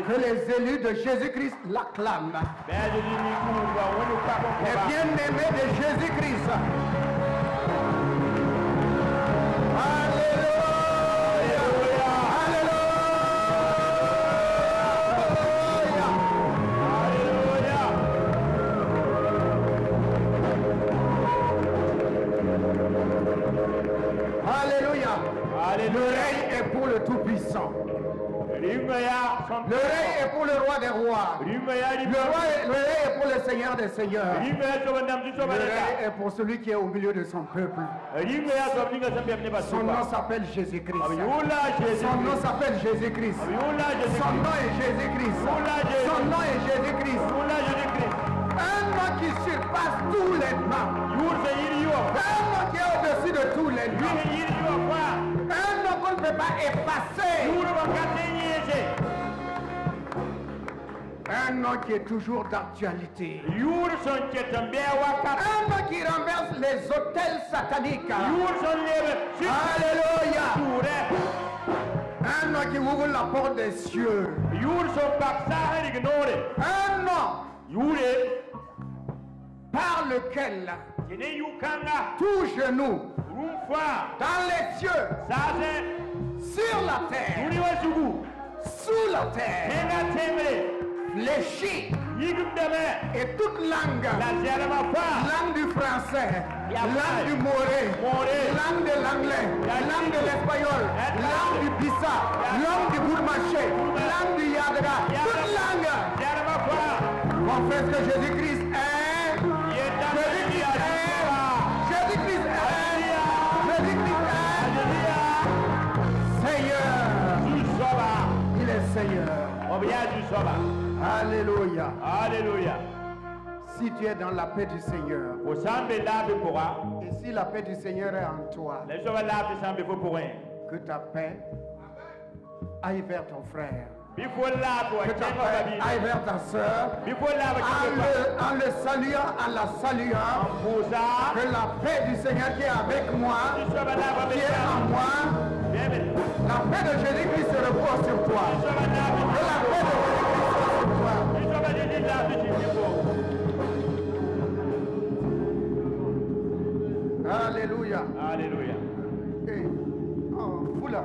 Que les élus de Jésus-Christ l'acclament. Les bien-aimés de Jésus-Christ. Alléluia. Alléluia. Le règne est pour le Tout-Puissant. Le règne est pour le roi des rois. Le règne est pour le Seigneur des seigneurs. Le règne est pour celui qui est au milieu de son peuple. Son nom s'appelle Jésus-Christ. Son nom s'appelle Jésus-Christ. Son nom est Jésus-Christ. Son nom est Jésus-Christ. Un nom qui surpasse tous les noms. Un nom qui est au-dessus de tous les noms. Un nom qu'on ne peut pas effacer. Un nom qui est toujours d'actualité. Un nom qui renverse les autels sataniques. Alléluia. Un nom qui ouvre la porte des cieux. Un nom par lequel tout genou dans les cieux, sur la terre, sous la terre, fléchit, et toute langue, langue du français, langue du moré, langue de l'anglais, langue de l'espagnol, langue du bissa, langue du bourmaché, langue du yadra, toute langue confesse que Jésus-Christ est, Jésus-Christ est, Jésus-Christ est, Jésus-Christ est Seigneur. Il est Seigneur. Alléluia. Alléluia. Si tu es dans la paix du Seigneur, et si la paix du Seigneur est en toi, que ta paix aille vers ton frère, que ta paix aille vers ta soeur, en le saluant, en la saluant, que la paix du Seigneur qui est avec moi, qui est en moi, la paix de Jésus-Christ se repose sur toi. Que la paix de Jésus-Christ soit sur toi. Alléluia. Alléluia. Et, oh, vous là,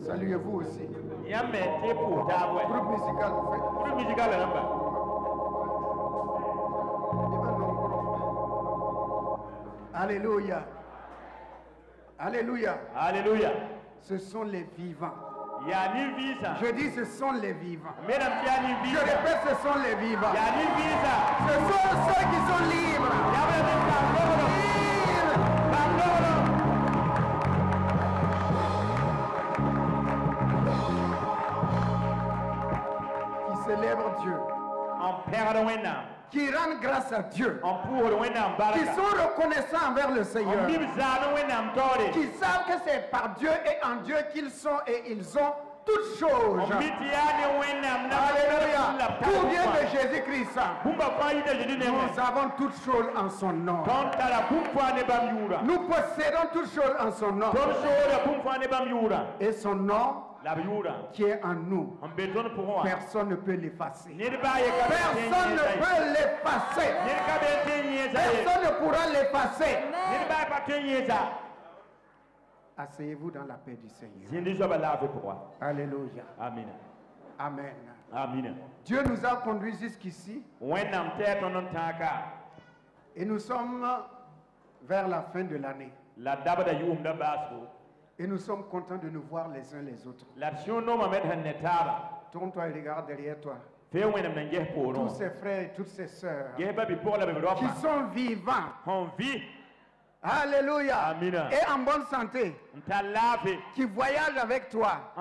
saluez-vous aussi. Groupe musical, vous faites. Groupe musical, Alléluia. Alléluia. Alléluia. Ce sont les vivants. Je dis ce sont les vivants. Je répète, ce sont les vivants. Ce sont ceux qui sont libres. Qui célèbrent Dieu. Qui rendent grâce à Dieu. Qui sont reconnaissants envers le Seigneur. Qui savent que c'est par Dieu et en Dieu qu'ils sont et ils ont toutes choses. Alléluia. Tout vient de Jésus-Christ. Nous avons toutes choses en son nom. Nous possédons toutes choses en son nom. Et son nom qui est en nous, personne ne peut l'effacer. Personne ne peut l'effacer. Personne ne pourra l'effacer. Asseyez-vous dans la paix du Seigneur. Alléluia. Amen. Amen. Amen. Dieu nous a conduits jusqu'ici. Et nous sommes vers la fin de l'année. Et nous sommes contents de nous voir les uns les autres. Tourne-toi et regarde derrière toi. Tous ces frères et toutes ces sœurs qui sont vivants. Alléluia. Amen. Et en bonne santé. Qui voyagent avec toi.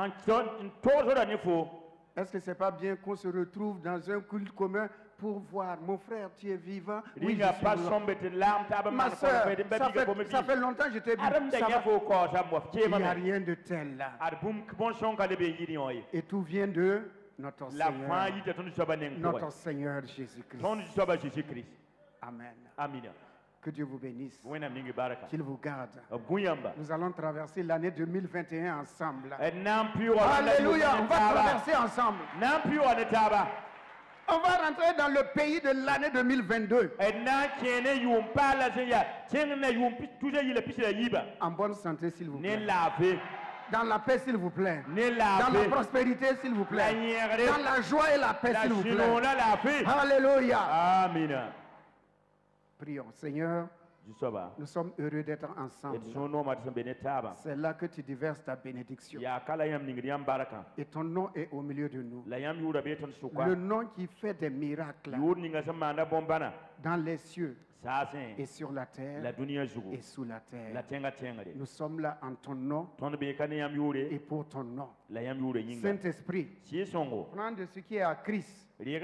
Est-ce que c'est pas bien qu'on se retrouve dans un culte commun pour voir mon frère, tu es vivant? Oui, je suis vivant. Ma soeur, ça fait longtemps que je t'ai vu. Il n'y a rien de tel là. Et tout vient de notre Seigneur. Notre Seigneur Jésus-Christ. Amen. Amen. Que Dieu vous bénisse. Qu'il vous garde. Nous allons traverser l'année 2021 ensemble. Alléluia, on va traverser ensemble. On va rentrer dans le pays de l'année 2022. En bonne santé, s'il vous plaît. Dans la paix, s'il vous plaît. Dans la prospérité, s'il vous plaît. Dans la joie et la paix, s'il vous plaît. Alléluia. Amen. Prions. Seigneur, nous sommes heureux d'être ensemble. C'est là que tu déverses ta bénédiction. Et ton nom est au milieu de nous. Le nom qui fait des miracles dans les cieux et sur la terre et sous la terre. Nous sommes là en ton nom et pour ton nom. Saint-Esprit, prends de ce qui est à Christ et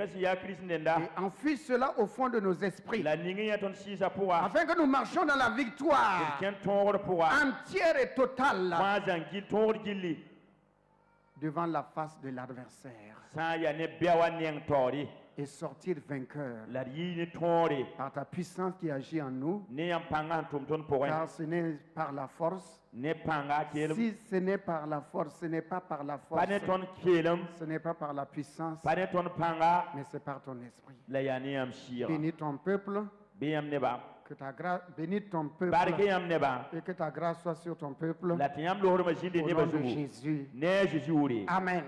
enfuis cela au fond de nos esprits, afin que nous marchions dans la victoire entière et totale devant la face de l'adversaire et sortir vainqueur par ta puissance qui agit en nous, car ce n'est par la force. Si ce n'est par la force, ce n'est pas par la force, ce n'est pas par la puissance, mais c'est par ton esprit. Bénis ton peuple, que ta grâce, bénis ton peuple et que ta grâce soit sur ton peuple. Au nom de Jésus. Amen.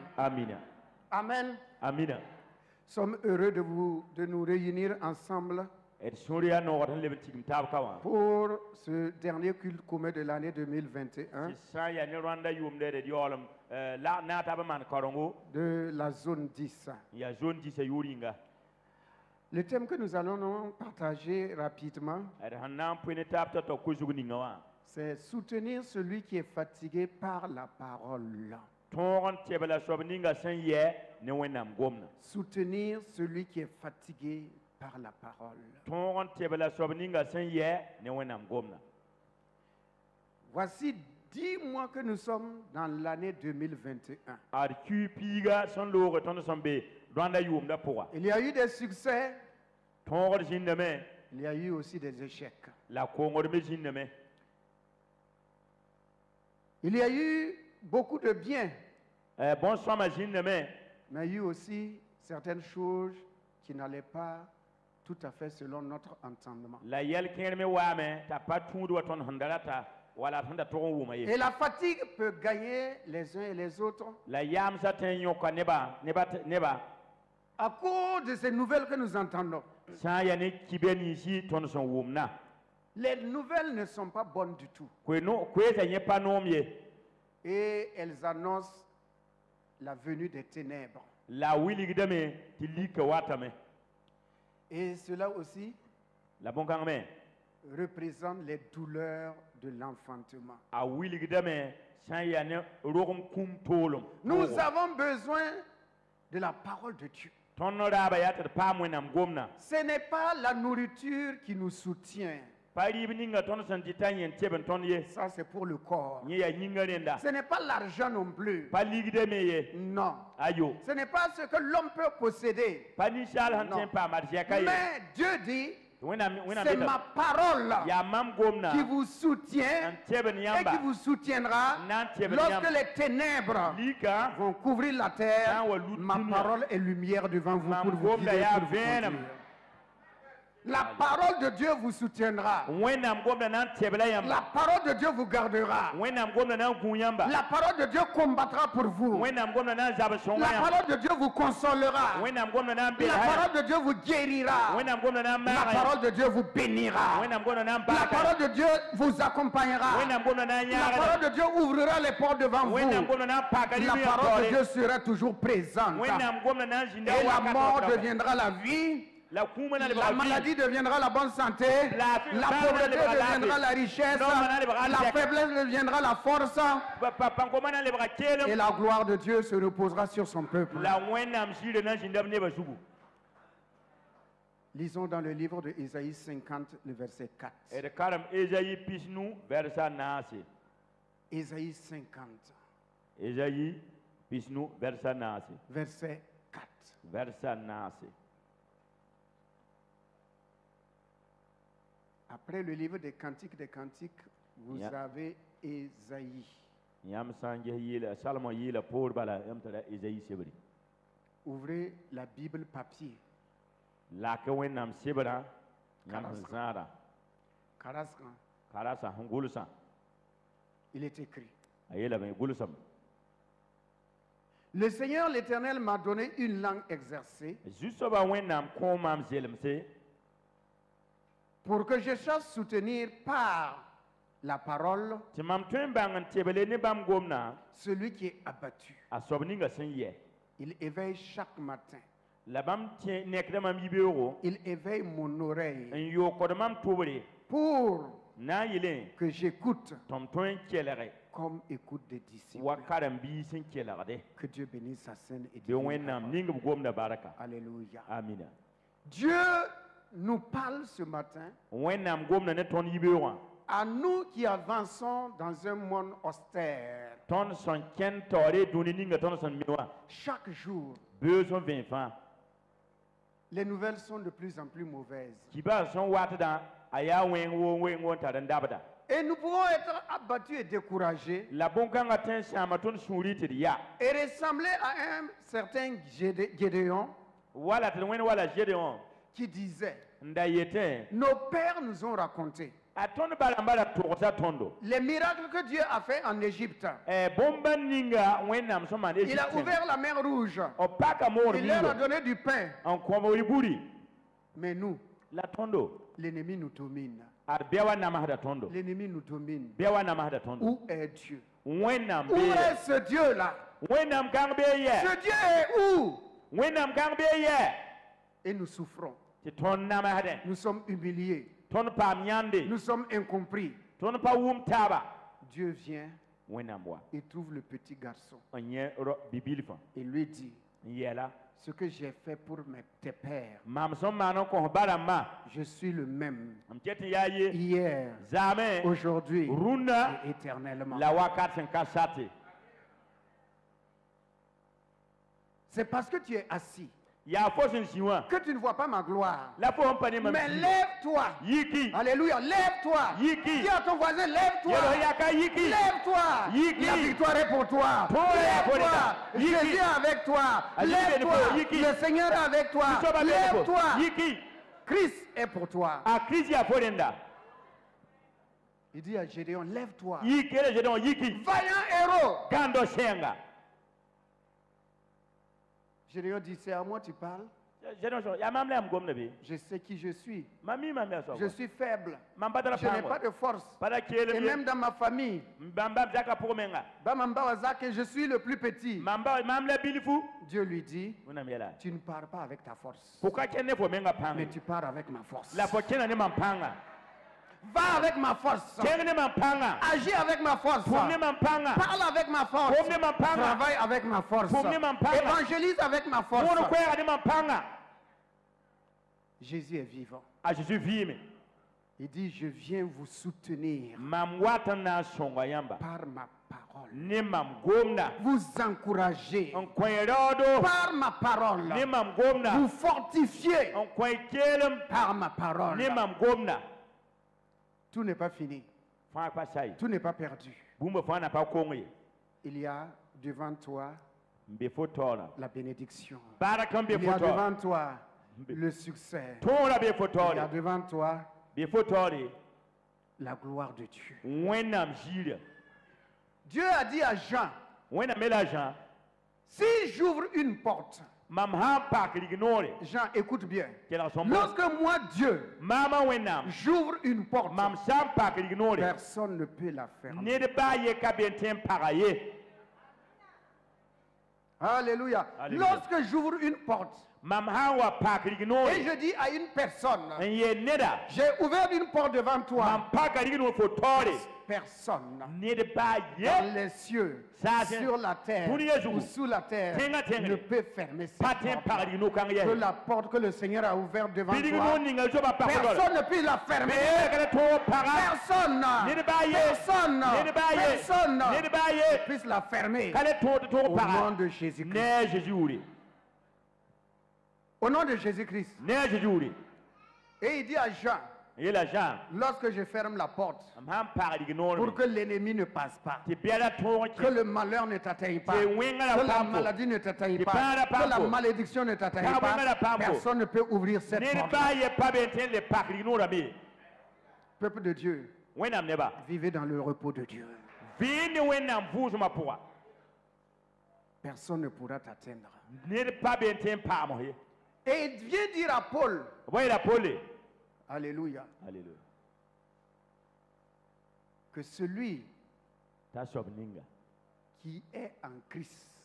Amen. Amen. Nous sommes heureux de nous réunir ensemble pour ce dernier culte commun de l'année 2021 de la zone 10. Le thème que nous allons partager rapidement, c'est soutenir celui qui est fatigué par la parole. Soutenir celui qui est fatigué par la parole. Voici 10 mois que nous sommes dans l'année 2021. Il y a eu des succès, il y a eu aussi des échecs. Il y a eu beaucoup de bien, mais il y a eu aussi certaines choses qui n'allaient pas tout à fait selon notre entendement. Et la fatigue peut gagner les uns et les autres à cause de ces nouvelles que nous entendons. Les nouvelles ne sont pas bonnes du tout. Et elles annoncent la venue des ténèbres. Et cela aussi représente les douleurs de l'enfantement. Nous avons besoin de la parole de Dieu. Ce n'est pas la nourriture qui nous soutient. Ça, c'est pour le corps. Ce n'est pas l'argent non plus. Non. Ce n'est pas ce que l'homme peut posséder. Non. Mais Dieu dit, c'est ma parole qui vous soutient et qui vous soutiendra lorsque les ténèbres vont couvrir la terre. Ma parole est lumière devant vous pour vous guider, pour vous conduire. La parole de Dieu vous soutiendra. La parole de Dieu vous gardera. La parole de Dieu combattra pour vous. La parole de Dieu vous consolera. La parole de Dieu vous guérira. La parole de Dieu vous bénira. La parole de Dieu vous accompagnera. La parole de Dieu ouvrira les portes devant vous. La parole de Dieu sera toujours présente. Et la mort deviendra la vie. La maladie deviendra la bonne santé, la pauvreté deviendra la richesse, la faiblesse deviendra la force, et la gloire de Dieu se reposera sur son peuple. Lisons dans le livre de Ésaïe 50, le verset 4. Ésaïe 50. Verset 4. Après le livre des Cantiques, vous avez Ésaïe. Ouvrez la Bible papier. Karaskan. Il est écrit. Le Seigneur l'Éternel m'a donné une langue exercée pour que je sache soutenir par la parole celui qui est abattu. Il éveille chaque matin. Il éveille mon oreille pour que j'écoute comme écoute des disciples. Que Dieu bénisse sa sainte et divine parole. Alléluia. Dieu nous parle ce matin à nous qui avançons dans un monde austère. Chaque jour, les nouvelles sont de plus en plus mauvaises. Et nous pouvons être abattus et découragés et ressembler à un certain Gédéon qui disait: nos pères nous ont raconté les miracles que Dieu a fait en Égypte. Il a ouvert la mer Rouge. Il leur a donné du pain. Mais nous, l'ennemi nous domine. L'ennemi nous domine. Où est Dieu? Où est ce Dieu-là? Ce Dieu est où? Et nous souffrons. Nous sommes humiliés. Nous sommes incompris. Dieu vient et trouve le petit garçon. Et lui dit: ce que j'ai fait pour tes pères, je suis le même hier, aujourd'hui et éternellement. C'est parce que tu es assis que tu ne vois pas ma gloire. Mais lève-toi. Alléluia, lève-toi. Dis à ton voisin: lève-toi. Lève-toi. La victoire est pour toi. Lève-toi. Jésus est avec toi. Lève-toi. Le Seigneur est avec toi. Lève-toi. Christ est pour toi. Il dit à Gédéon: lève-toi. Vaillant héros. Gédéon dit: c'est à moi tu parles. Je sais qui je suis. Je suis faible. Je n'ai pas de force. Et même dans ma famille, je suis le plus petit. Dieu lui dit: tu ne pars pas avec ta force, mais tu pars avec ma force. Va avec ma force. Agis avec ma force. Parle avec ma force. Travaille avec ma force. Évangélise avec ma force. Jésus est vivant. Il dit: je viens vous soutenir par ma parole, vous encourager par ma parole, vous fortifier par ma parole. Tout n'est pas fini. Tout n'est pas perdu. Il y a devant toi la bénédiction. Il y a devant toi le succès. Il y a devant toi la gloire de Dieu. Dieu a dit à Jean: si j'ouvre une porte, Jean, écoute bien. Lorsque moi, Dieu, j'ouvre une porte, personne ne peut la fermer. Alléluia. Lorsque j'ouvre une porte et je dis à une personne: j'ai ouvert une porte devant toi, personne dans les cieux, sur la terre ou sous la terre ne peut fermer cette porte. Que la porte que le Seigneur a ouverte devant toi, personne ne peut la fermer. Personne ne puisse la fermer. Au nom de Jésus-Christ. Au nom de Jésus-Christ. Et il dit à Jean: lorsque je ferme la porte pour que l'ennemi ne passe pas, que le malheur ne t'atteigne pas, que la maladie ne t'atteigne pas, que la malédiction ne t'atteigne pas, personne ne peut ouvrir cette porte. Peuple de Dieu, vivez dans le repos de Dieu. Personne ne pourra t'atteindre. Et il vient dire à Paul, alléluia, que celui qui est en Christ,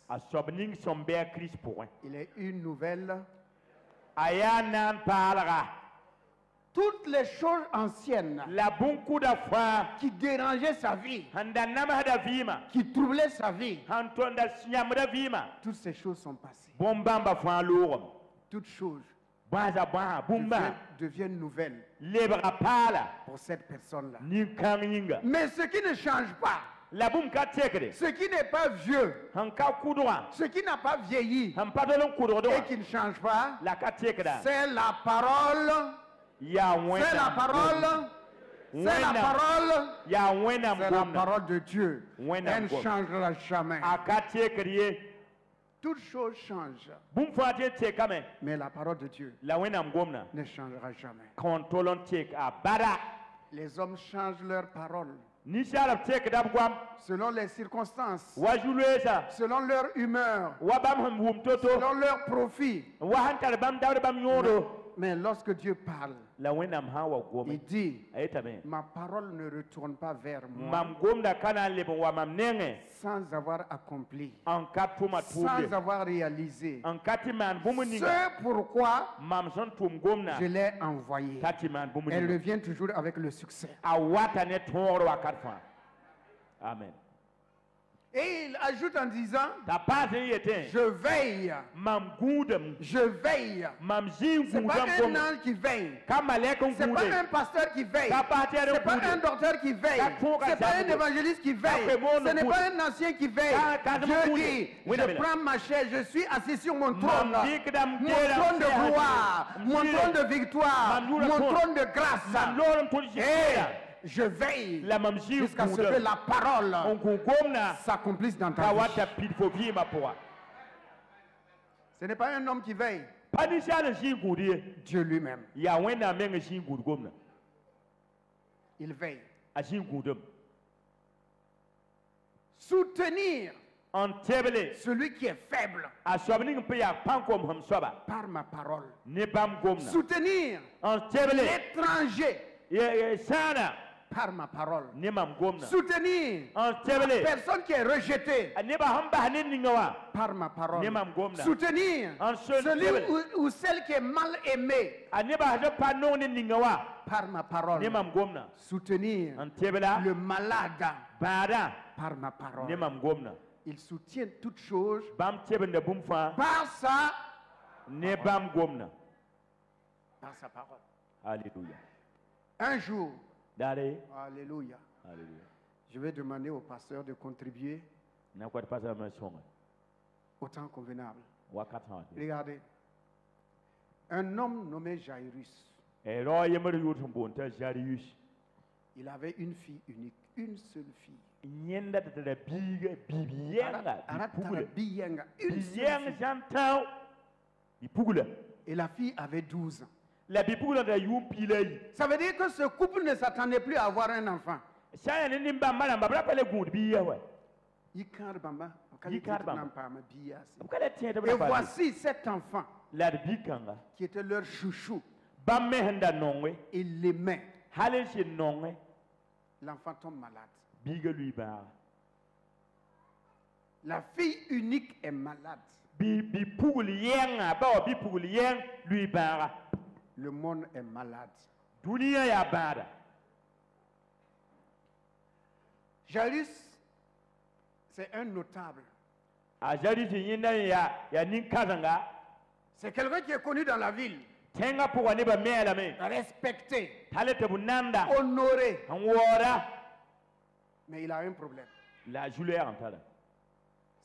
il est une nouvelle. Toutes les choses anciennes qui dérangeaient sa vie, qui troublaient sa vie, toutes ces choses sont passées. Toutes choses deviennent nouvelles pour cette personne-là. Mais ce qui ne change pas, ce qui n'est pas vieux, ce qui n'a pas vieilli et qui ne change pas, c'est la parole. C'est la parole. C'est la parole. C'est la parole de Dieu. Elle ne changera jamais. Toutes choses changent. Mais la parole de Dieu ne changera jamais. Les hommes changent leur parole selon les circonstances, selon leur humeur, selon leur profit. Mais lorsque Dieu parle, il dit, ma parole ne retourne pas vers moi sans avoir accompli, sans avoir réalisé ce pourquoi je l'ai envoyé. Elle revient toujours avec le succès. Amen. Et il ajoute en disant, je veille. Je veille. Ce n'est pas un ange qui veille. Ce n'est pas un pasteur qui veille. Ce n'est pas un docteur qui veille. Ce n'est pas un évangéliste qui veille. Ce n'est pas un ancien qui veille. Dieu dit, je prends ma chaise, je suis assis sur mon trône. Mon trône de gloire, mon trône de victoire, mon trône de grâce. Et je veille jusqu'à ce que la parole s'accomplisse dans ta vie. Ce n'est pas un homme qui veille. Dieu lui-même. Il veille. Soutenir celui qui est faible par ma parole. Soutenir l'étranger par ma parole. Soutenir la personne qui est rejetée par ma parole. Soutenir celui ou celle qui est mal aimée par ma parole. Soutenir le malade par ma parole. Il soutient toutes choses par sa parole. Alléluia. Un jour, alléluia, je vais demander au pasteur de contribuer au temps convenable. Regardez, un homme nommé Jairus, il avait une fille unique, une seule fille. Une seule fille. Et la fille avait 12 ans. Ça veut dire que ce couple ne s'attendait plus à avoir un enfant. Et voici cet enfant qui était leur chouchou. Il l'aimait. L'enfant tombe malade. La fille unique est malade. Le monde est malade. Jairus, c'est un notable. C'est quelqu'un qui est connu dans la ville. Respecté. Honoré. Mais il a un problème.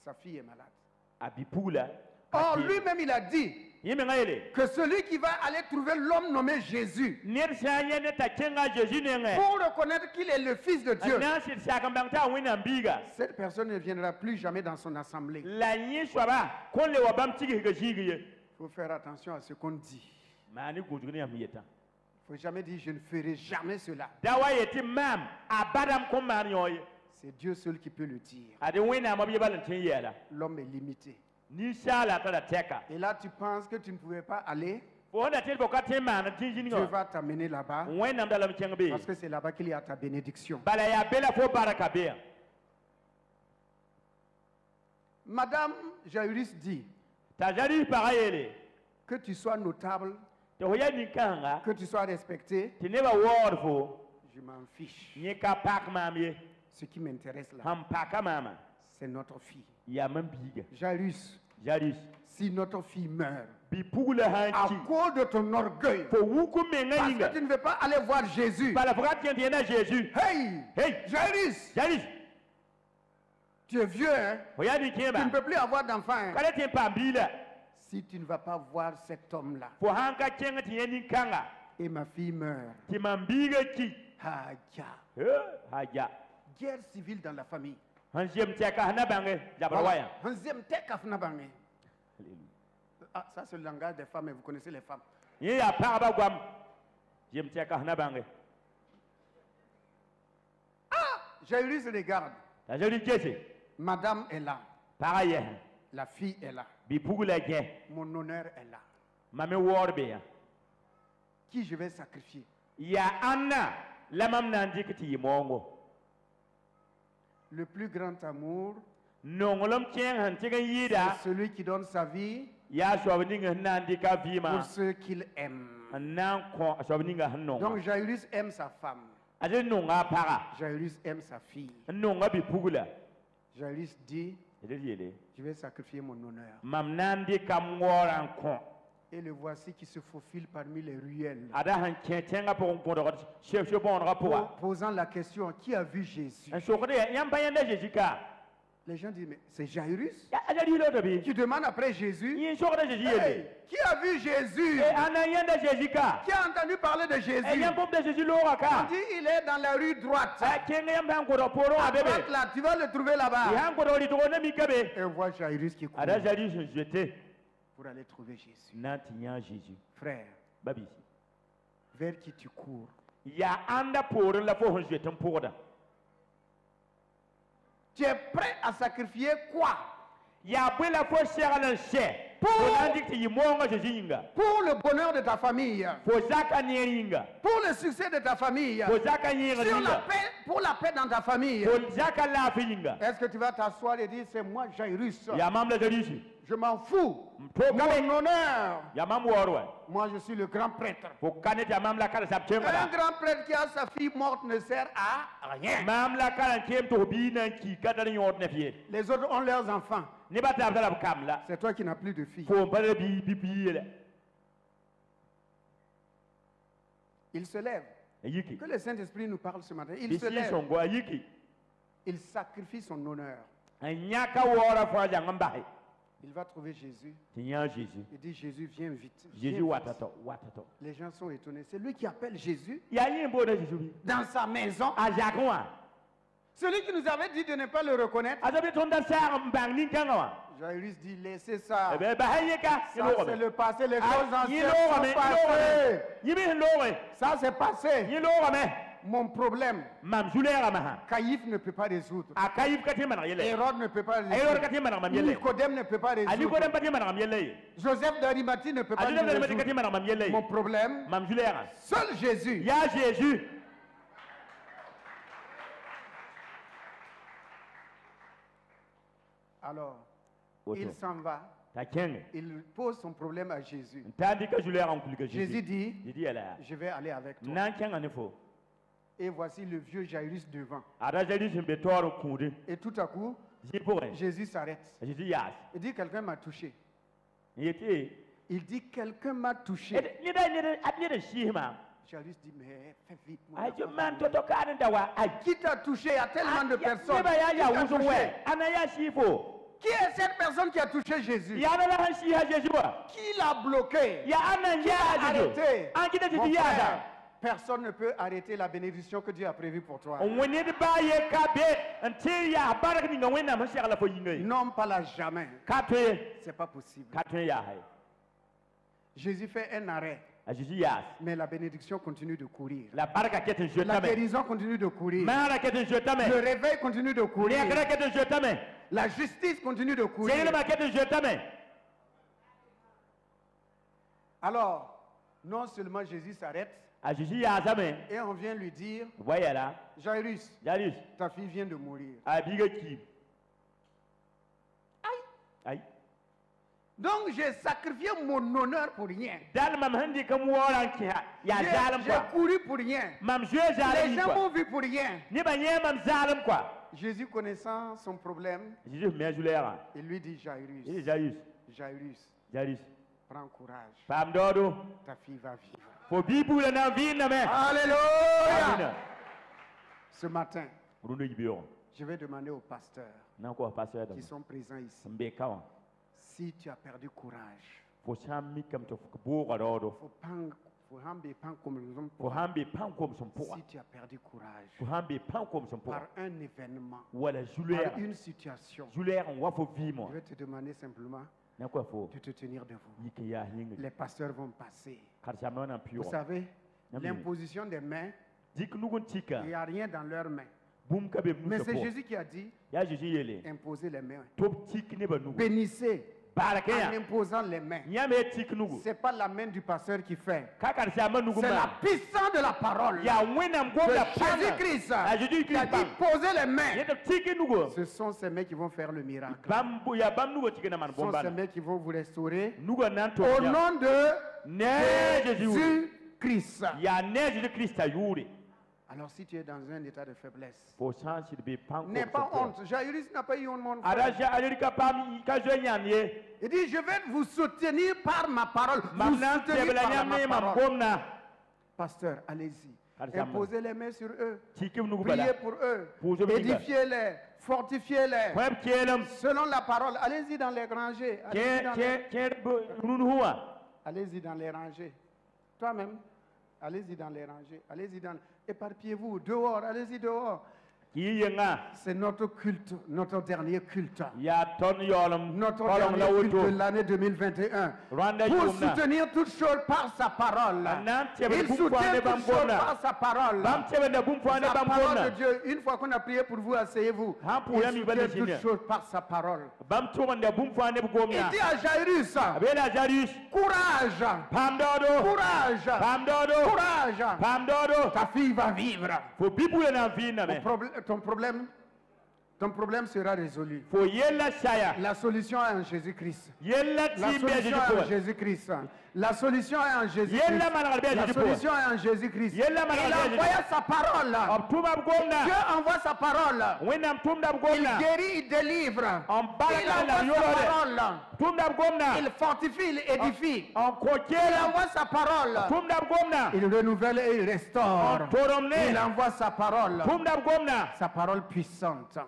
Sa fille est malade. Or, lui-même, il a dit, que celui qui va aller trouver l'homme nommé Jésus, pour reconnaître qu'il est le Fils de Dieu, cette personne ne viendra plus jamais dans son assemblée. Il faut faire attention à ce qu'on dit. Il ne faut jamais dire je ne ferai jamais cela. C'est Dieu seul qui peut le dire. L'homme est limité. Et là, tu penses que tu ne pouvais pas aller. Dieu va t'amener là-bas parce que c'est là-bas qu'il y a ta bénédiction. Madame Jairus dit que tu sois notable, que tu sois respecté, je m'en fiche. Ce qui m'intéresse là, c'est notre fille. Jairus, si notre fille meurt à cause de ton orgueil, parce que tu ne veux pas aller voir Jésus, hey, Jairus, tu es vieux, hein? Tu ne peux plus avoir d'enfant. Hein? Si tu ne vas pas voir cet homme-là et ma fille meurt, guerre civile dans la famille. Ah, ça c'est le langage des femmes, et vous connaissez les femmes. Ah, Jairus regarde. Madame est là. La fille est là. Mon honneur est là. Qui je vais sacrifier? Le plus grand amour, c'est celui qui donne sa vie pour ceux qu'il aime. Donc Jairus aime sa femme. Jairus aime sa fille. Jairus dit, je vais sacrifier mon honneur. Et le voici qui se faufile parmi les ruelles, posant la question, qui a vu Jésus? Les gens disent, mais c'est Jairus qui demande après Jésus. Hey, qui a vu Jésus? Qui a entendu parler de Jésus? On dit, il est dans la rue droite. À droite là, tu vas le trouver là-bas. Et on voit Jairus qui court pour aller trouver Jésus. Frère, vers qui tu cours? Tu es prêt à sacrifier quoi? Pour le bonheur de ta famille, pour le succès de ta famille, pour la paix dans ta famille. Est-ce que tu vas t'asseoir et dire, c'est moi Jairus, je m'en fous, mon honneur, moi je suis le grand prêtre. Un grand prêtre qui a sa fille morte ne sert à rien. Les autres ont leurs enfants. C'est toi qui n'as plus de fille. Il se lève. Que le Saint-Esprit nous parle ce matin. Il se lève. Il sacrifie son honneur. Il va trouver Jésus. Il dit, Jésus, viens vite. Viens vite. Les gens sont étonnés. C'est lui qui appelle Jésus dans sa maison. Celui qui nous avait dit de ne pas le reconnaître. Jairus dit, laissez ça. Ça c'est le passé, les choses anciennes sont passées. Ça c'est passé. Mon problème, Caïphe ne peut pas résoudre. Hérode ne peut pas résoudre. Nicodème ne peut pas résoudre. Joseph d'Arimathie ne peut pas résoudre. Mon problème, seul Jésus. Alors, il s'en va. Il pose son problème à Jésus. Jésus dit, je vais aller avec toi. Et voici le vieux Jairus devant. Et tout à coup, Jésus s'arrête. Il dit, quelqu'un m'a touché. Il dit, quelqu'un m'a touché. Jairus dit, mais fais vite. Qui t'a touché? Il y a tellement de personnes. Qui est cette personne qui a touché Jésus? Qui l'a bloqué? Qui l'a arrêté? Mon frère, personne ne peut arrêter la bénédiction que Dieu a prévue pour toi. Non, pas là jamais. C'est pas possible. Jésus fait un arrêt. Mais la bénédiction continue de courir. La guérison continue de courir. Le réveil continue de courir. La justice continue de courir. Alors, non seulement Jésus s'arrête, et on vient lui dire, Jairus, ta fille vient de mourir. Aïe. Donc j'ai sacrifié mon honneur pour rien. J'ai couru pour rien. Les gens m'ont vu pour rien. Jésus connaissant son problème, il lui dit, Jairus, prends courage. Ta fille va vivre. Alléluia. Ce matin, je vais demander aux pasteurs qui sont présents ici, si tu as perdu courage, si tu as perdu courage par un événement, par une situation, je vais te demander simplement de te tenir debout. Les pasteurs vont passer. Vous savez, l'imposition des mains, il n'y a rien dans leurs mains. Mais c'est Jésus qui a dit, imposez les mains. Bénissez. En imposant les mains. Ce n'est pas la main du pasteur qui fait. C'est la puissance de la parole de Jésus-Christ qui a dit poser les mains. Ce sont ces mains qui vont faire le miracle. Ce sont ces mains qui vont vous restaurer. Au nom de Jésus-Christ. Alors si tu es dans un état de faiblesse, n'aie pas honte. Jairus n'a pas eu honte, mon frère. Il dit, je vais vous soutenir par ma parole. Vous soutenir par ma parole. Pasteur, allez-y. Imposez les mains sur eux. Priez pour eux. Édifiez-les. Fortifiez-les. Selon la parole. Allez-y dans les rangées. Allez-y dans les rangées. Toi-même. Allez-y dans les rangées. Allez-y dans... Éparpillez-vous. Dehors. Allez-y dehors. C'est notre culte, notre dernier culte. Notre dernier culte de l'année 2021. Pour soutenir toutes choses par sa parole. Il soutient toutes choses par sa parole. La parole de Dieu, une fois qu'on a prié pour vous, asseyez-vous. Il soutient toutes choses par sa parole. Il dit à Jairus, courage, courage, courage. Ta fille va vivre. Ton problème sera résolu. La solution est en Jésus-Christ. La solution est en Jésus-Christ. La solution est en Jésus-Christ. La solution est en Jésus-Christ. Il envoie sa parole. Dieu envoie sa parole. Il guérit, il délivre. Il envoie sa parole. Il fortifie, il édifie. Il envoie sa parole. Il renouvelle et il restaure. Il envoie sa parole. Sa parole puissante.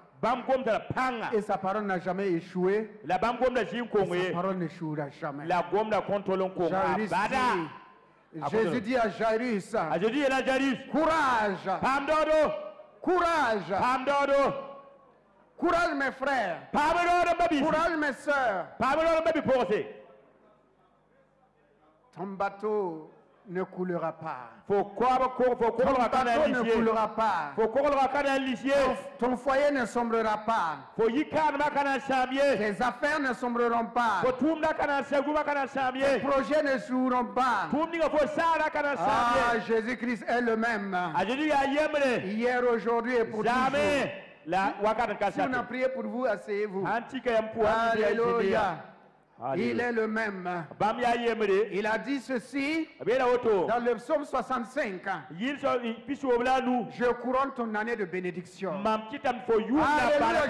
Et sa parole n'a jamais échoué. Et sa parole n'échouera jamais. Jésus dit à Jairus, courage, courage, courage mes frères, courage mes sœurs. Ton bateau ne coulera pas. Ton bateau ne coulera pas. Ton foyer ne sombrera pas. Tes affaires ne sombreront pas. Tes projets ne échoueront pas. Ah, Jésus-Christ est le même. Hier, aujourd'hui et pour toujours. Si on a prié pour vous, asseyez-vous. Alléluia. Il est le même. Il a dit ceci dans le psaume 65. Je couronne ton année de bénédiction. Alléluia,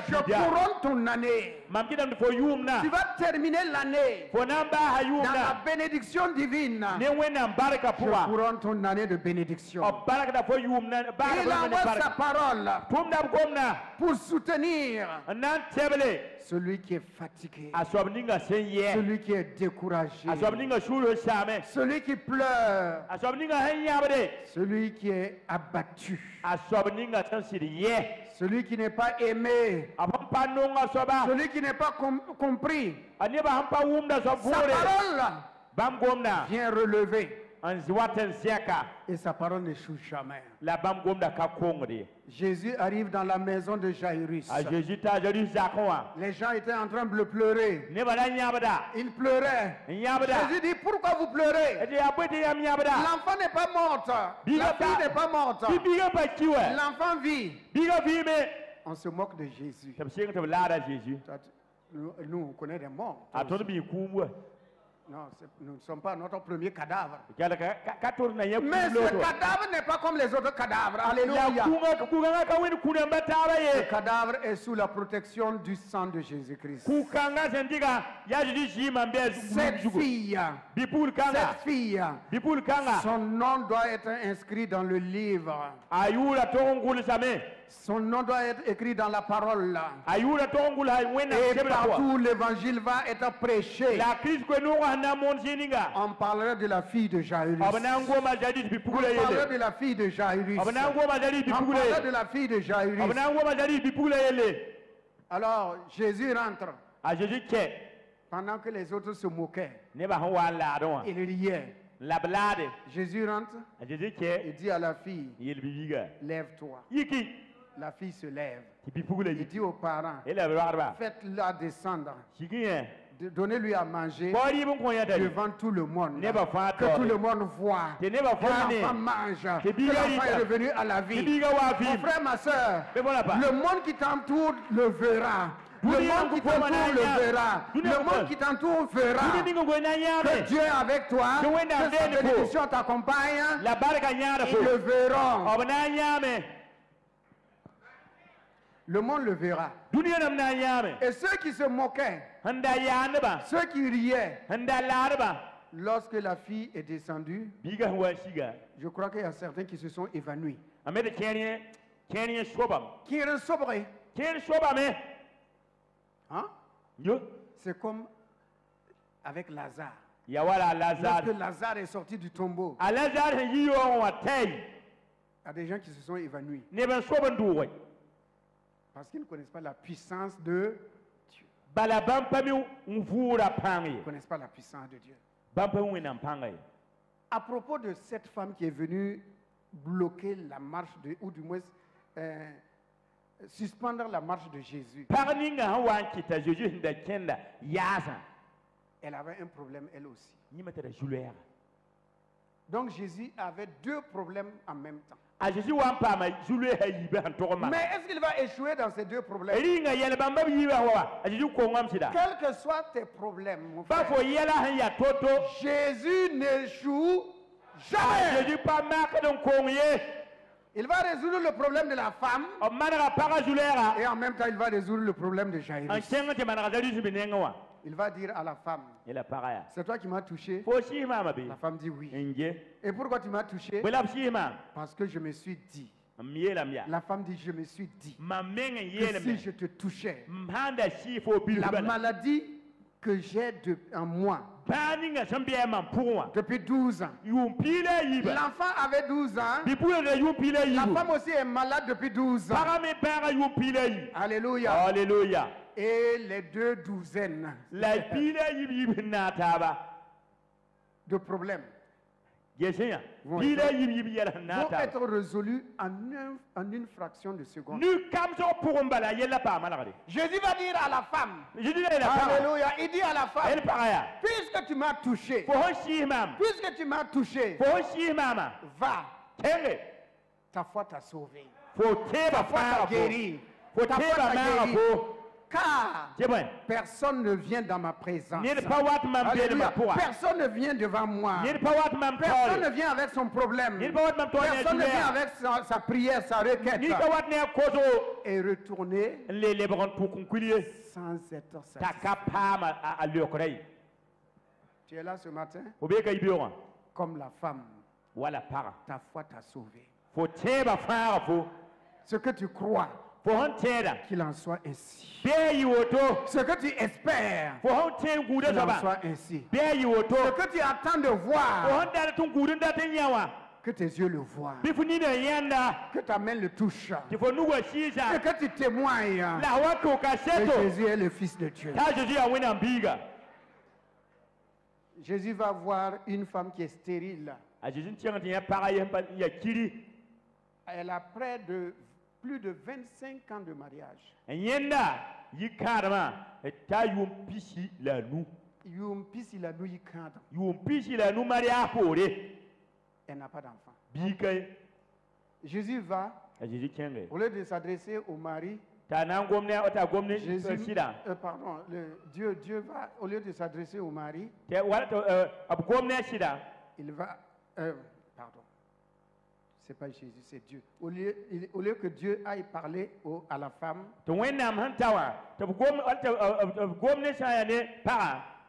je couronne ton année. Tu vas terminer l'année dans la bénédiction divine. Je couronne ton année de bénédiction. Il envoie sa parole pour soutenir celui qui est fatigué, celui qui est découragé, celui qui pleure, celui qui est abattu, celui qui n'est pas aimé, celui qui n'est pas compris. Sa parole vient relever. Et sa parole n'échoue jamais. Jésus arrive dans la maison de Jairus. Les gens étaient en train de pleurer. Ils pleuraient. Jésus dit, pourquoi vous pleurez? L'enfant n'est pas mort. La fille n'est pas morte. L'enfant vit. On se moque de Jésus. Nous, on connaît des morts. Non, nous ne sommes pas notre premier cadavre. Mais ce cadavre n'est pas comme les autres cadavres. Alléluia. Le cadavre est sous la protection du sang de Jésus-Christ. Cette fille, son nom doit être inscrit dans le livre. Son nom doit être écrit dans la parole. Et partout l'évangile va être prêché. On parlera de la fille de Jairus. On parlera de la fille de Jairus. On parlera de la fille de Jairus. Alors Jésus rentre. Pendant que les autres se moquaient. Il riait. Jésus rentre. Il dit à la fille, lève-toi. La fille se lève. Il dit aux parents, faites-la descendre. Donnez-lui à manger devant tout le monde. Que tout le monde voit. Que l'enfant mange. Que l'enfant est revenu à la vie. Mon frère, ma soeur, le monde qui t'entoure le verra. Le monde qui t'entoure le verra. Le monde qui t'entoure verra que Dieu est avec toi, que sa bénédiction t'accompagne. Ils le verront. Le monde le verra. Et ceux qui se moquaient, ceux qui riaient, lorsque la fille est descendue, je crois qu'il y a certains qui se sont évanouis. Qui est sobré. Hein? C'est comme avec Lazare. Lorsque Lazare est sorti du tombeau, il y a des gens qui se sont évanouis. Parce qu'ils ne connaissent pas la puissance de Dieu. Ils ne connaissent pas la puissance de Dieu. À propos de cette femme qui est venue bloquer la marche, ou du moins suspendre la marche de Jésus. Elle avait un problème elle aussi. Donc Jésus avait deux problèmes en même temps. Mais est-ce qu'il va échouer dans ces deux problèmes? Quels que soient tes problèmes, mon frère, Jésus n'échoue jamais. Il va résoudre le problème de la femme et en même temps il va résoudre le problème de Jairus. Il va dire à la femme, c'est toi qui m'as touché? La femme dit oui. Et pourquoi tu m'as touché? Parce que je me suis dit. La femme dit, je me suis dit que si je te touchais, la maladie que j'ai en moi depuis 12 ans. L'enfant avait 12 ans. La femme aussi est malade depuis 12 ans. Alléluia. Alléluia. Et les deux douzaines de problèmes vont être résolus en une fraction de seconde. Jésus va dire à la femme, alléluia, il dit à la femme, puisque tu m'as touché, va, ta foi t'a sauvé, ta foi t'a guéri, ta foi t'a guéri. Car personne ne vient dans ma présence. Alléluia. Personne ne vient devant moi. Personne ne vient avec son problème. Personne ne vient avec sa prière, sa requête. Et retourner sans être satisfait. Tu es là ce matin? Comme la femme. Ta foi t'a sauvé. Ce que tu crois, qu'il en soit ainsi. Ce que tu espères, qu'il en soit ainsi. Ce que tu attends de voir, que tes yeux le voient. Que ta main le touche. Et que tu témoignes que Jésus est le Fils de Dieu. Jésus va voir une femme qui est stérile. Elle a plus de 25 ans de mariage. Elle n'a pas d'enfant. Jésus va, au lieu de s'adresser au mari, Dieu va, au lieu de s'adresser au mari, il va, c'est pas Jésus, c'est Dieu. Au lieu que Dieu aille parler à la femme,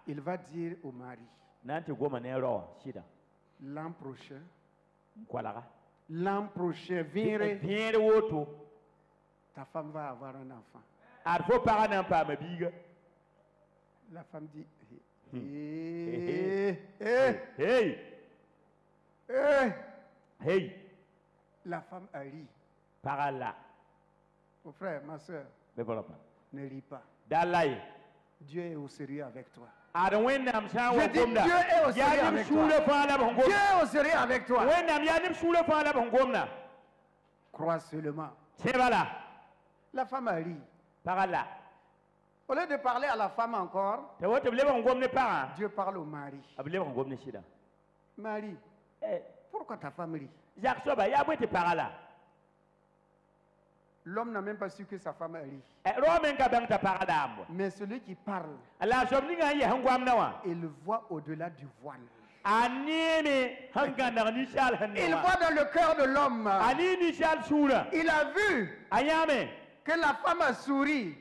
il va dire au mari, l'an prochain, ta femme va avoir un enfant. La femme dit, hey. La femme a ri. Mon frère, ma soeur, ne ris pas. Dieu est au sérieux avec toi. Je dis, Dieu est au sérieux avec toi. Dieu est au sérieux avec toi. Crois seulement. La femme a ri. Au lieu de parler à la femme encore, Dieu parle au mari. Marie, pourquoi ta femme rit? L'homme n'a même pas su que sa femme rit. Mais celui qui parle, il voit au-delà du voile. Il voit dans le cœur de l'homme. Il a vu que la femme a souri.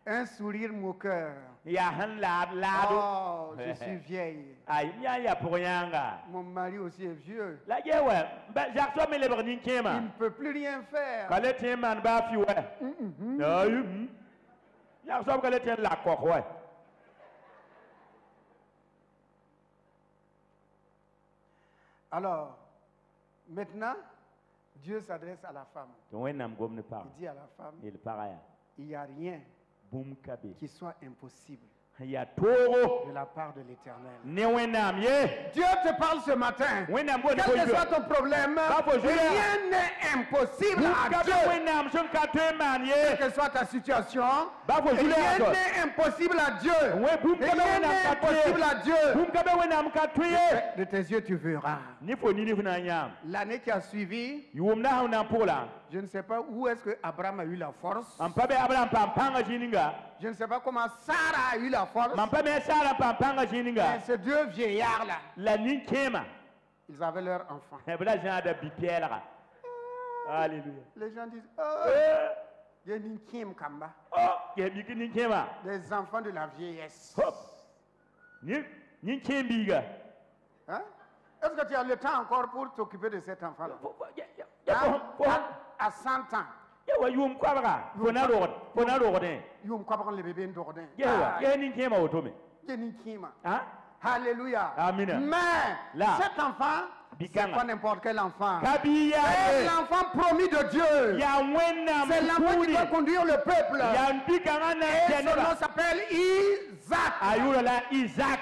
Un sourire moqueur. Oh, je suis vieille. Mon mari aussi est vieux. Il ne peut plus rien faire. Alors, maintenant, Dieu s'adresse à la femme. Il dit à la femme, il n'y a rien qui soit impossible de la part de l'Éternel. Dieu te parle ce matin. Quel que soit ton problème, rien n'est impossible à Dieu. Quelle que soit ta situation, rien n'est impossible à Dieu. Rien n'est impossible à Dieu. De tes yeux, tu verras. L'année qui a suivi, je ne sais pas où est-ce que Abraham a eu la force. Je ne sais pas comment Sarah a eu la force. Mais ces deux vieillards-là, ils avaient leur enfant. Alléluia. Les gens disent, des enfants de la vieillesse. Hein? Est-ce que tu as le temps encore pour t'occuper de cet enfant-là? À 100 ans. Le bébé Ndordin. Alléluia. Mais cet enfant, c'est pas n'importe quel enfant. C'est l'enfant promis de Dieu. C'est l'enfant qui doit conduire le peuple. Et son nom s'appelle Isaac.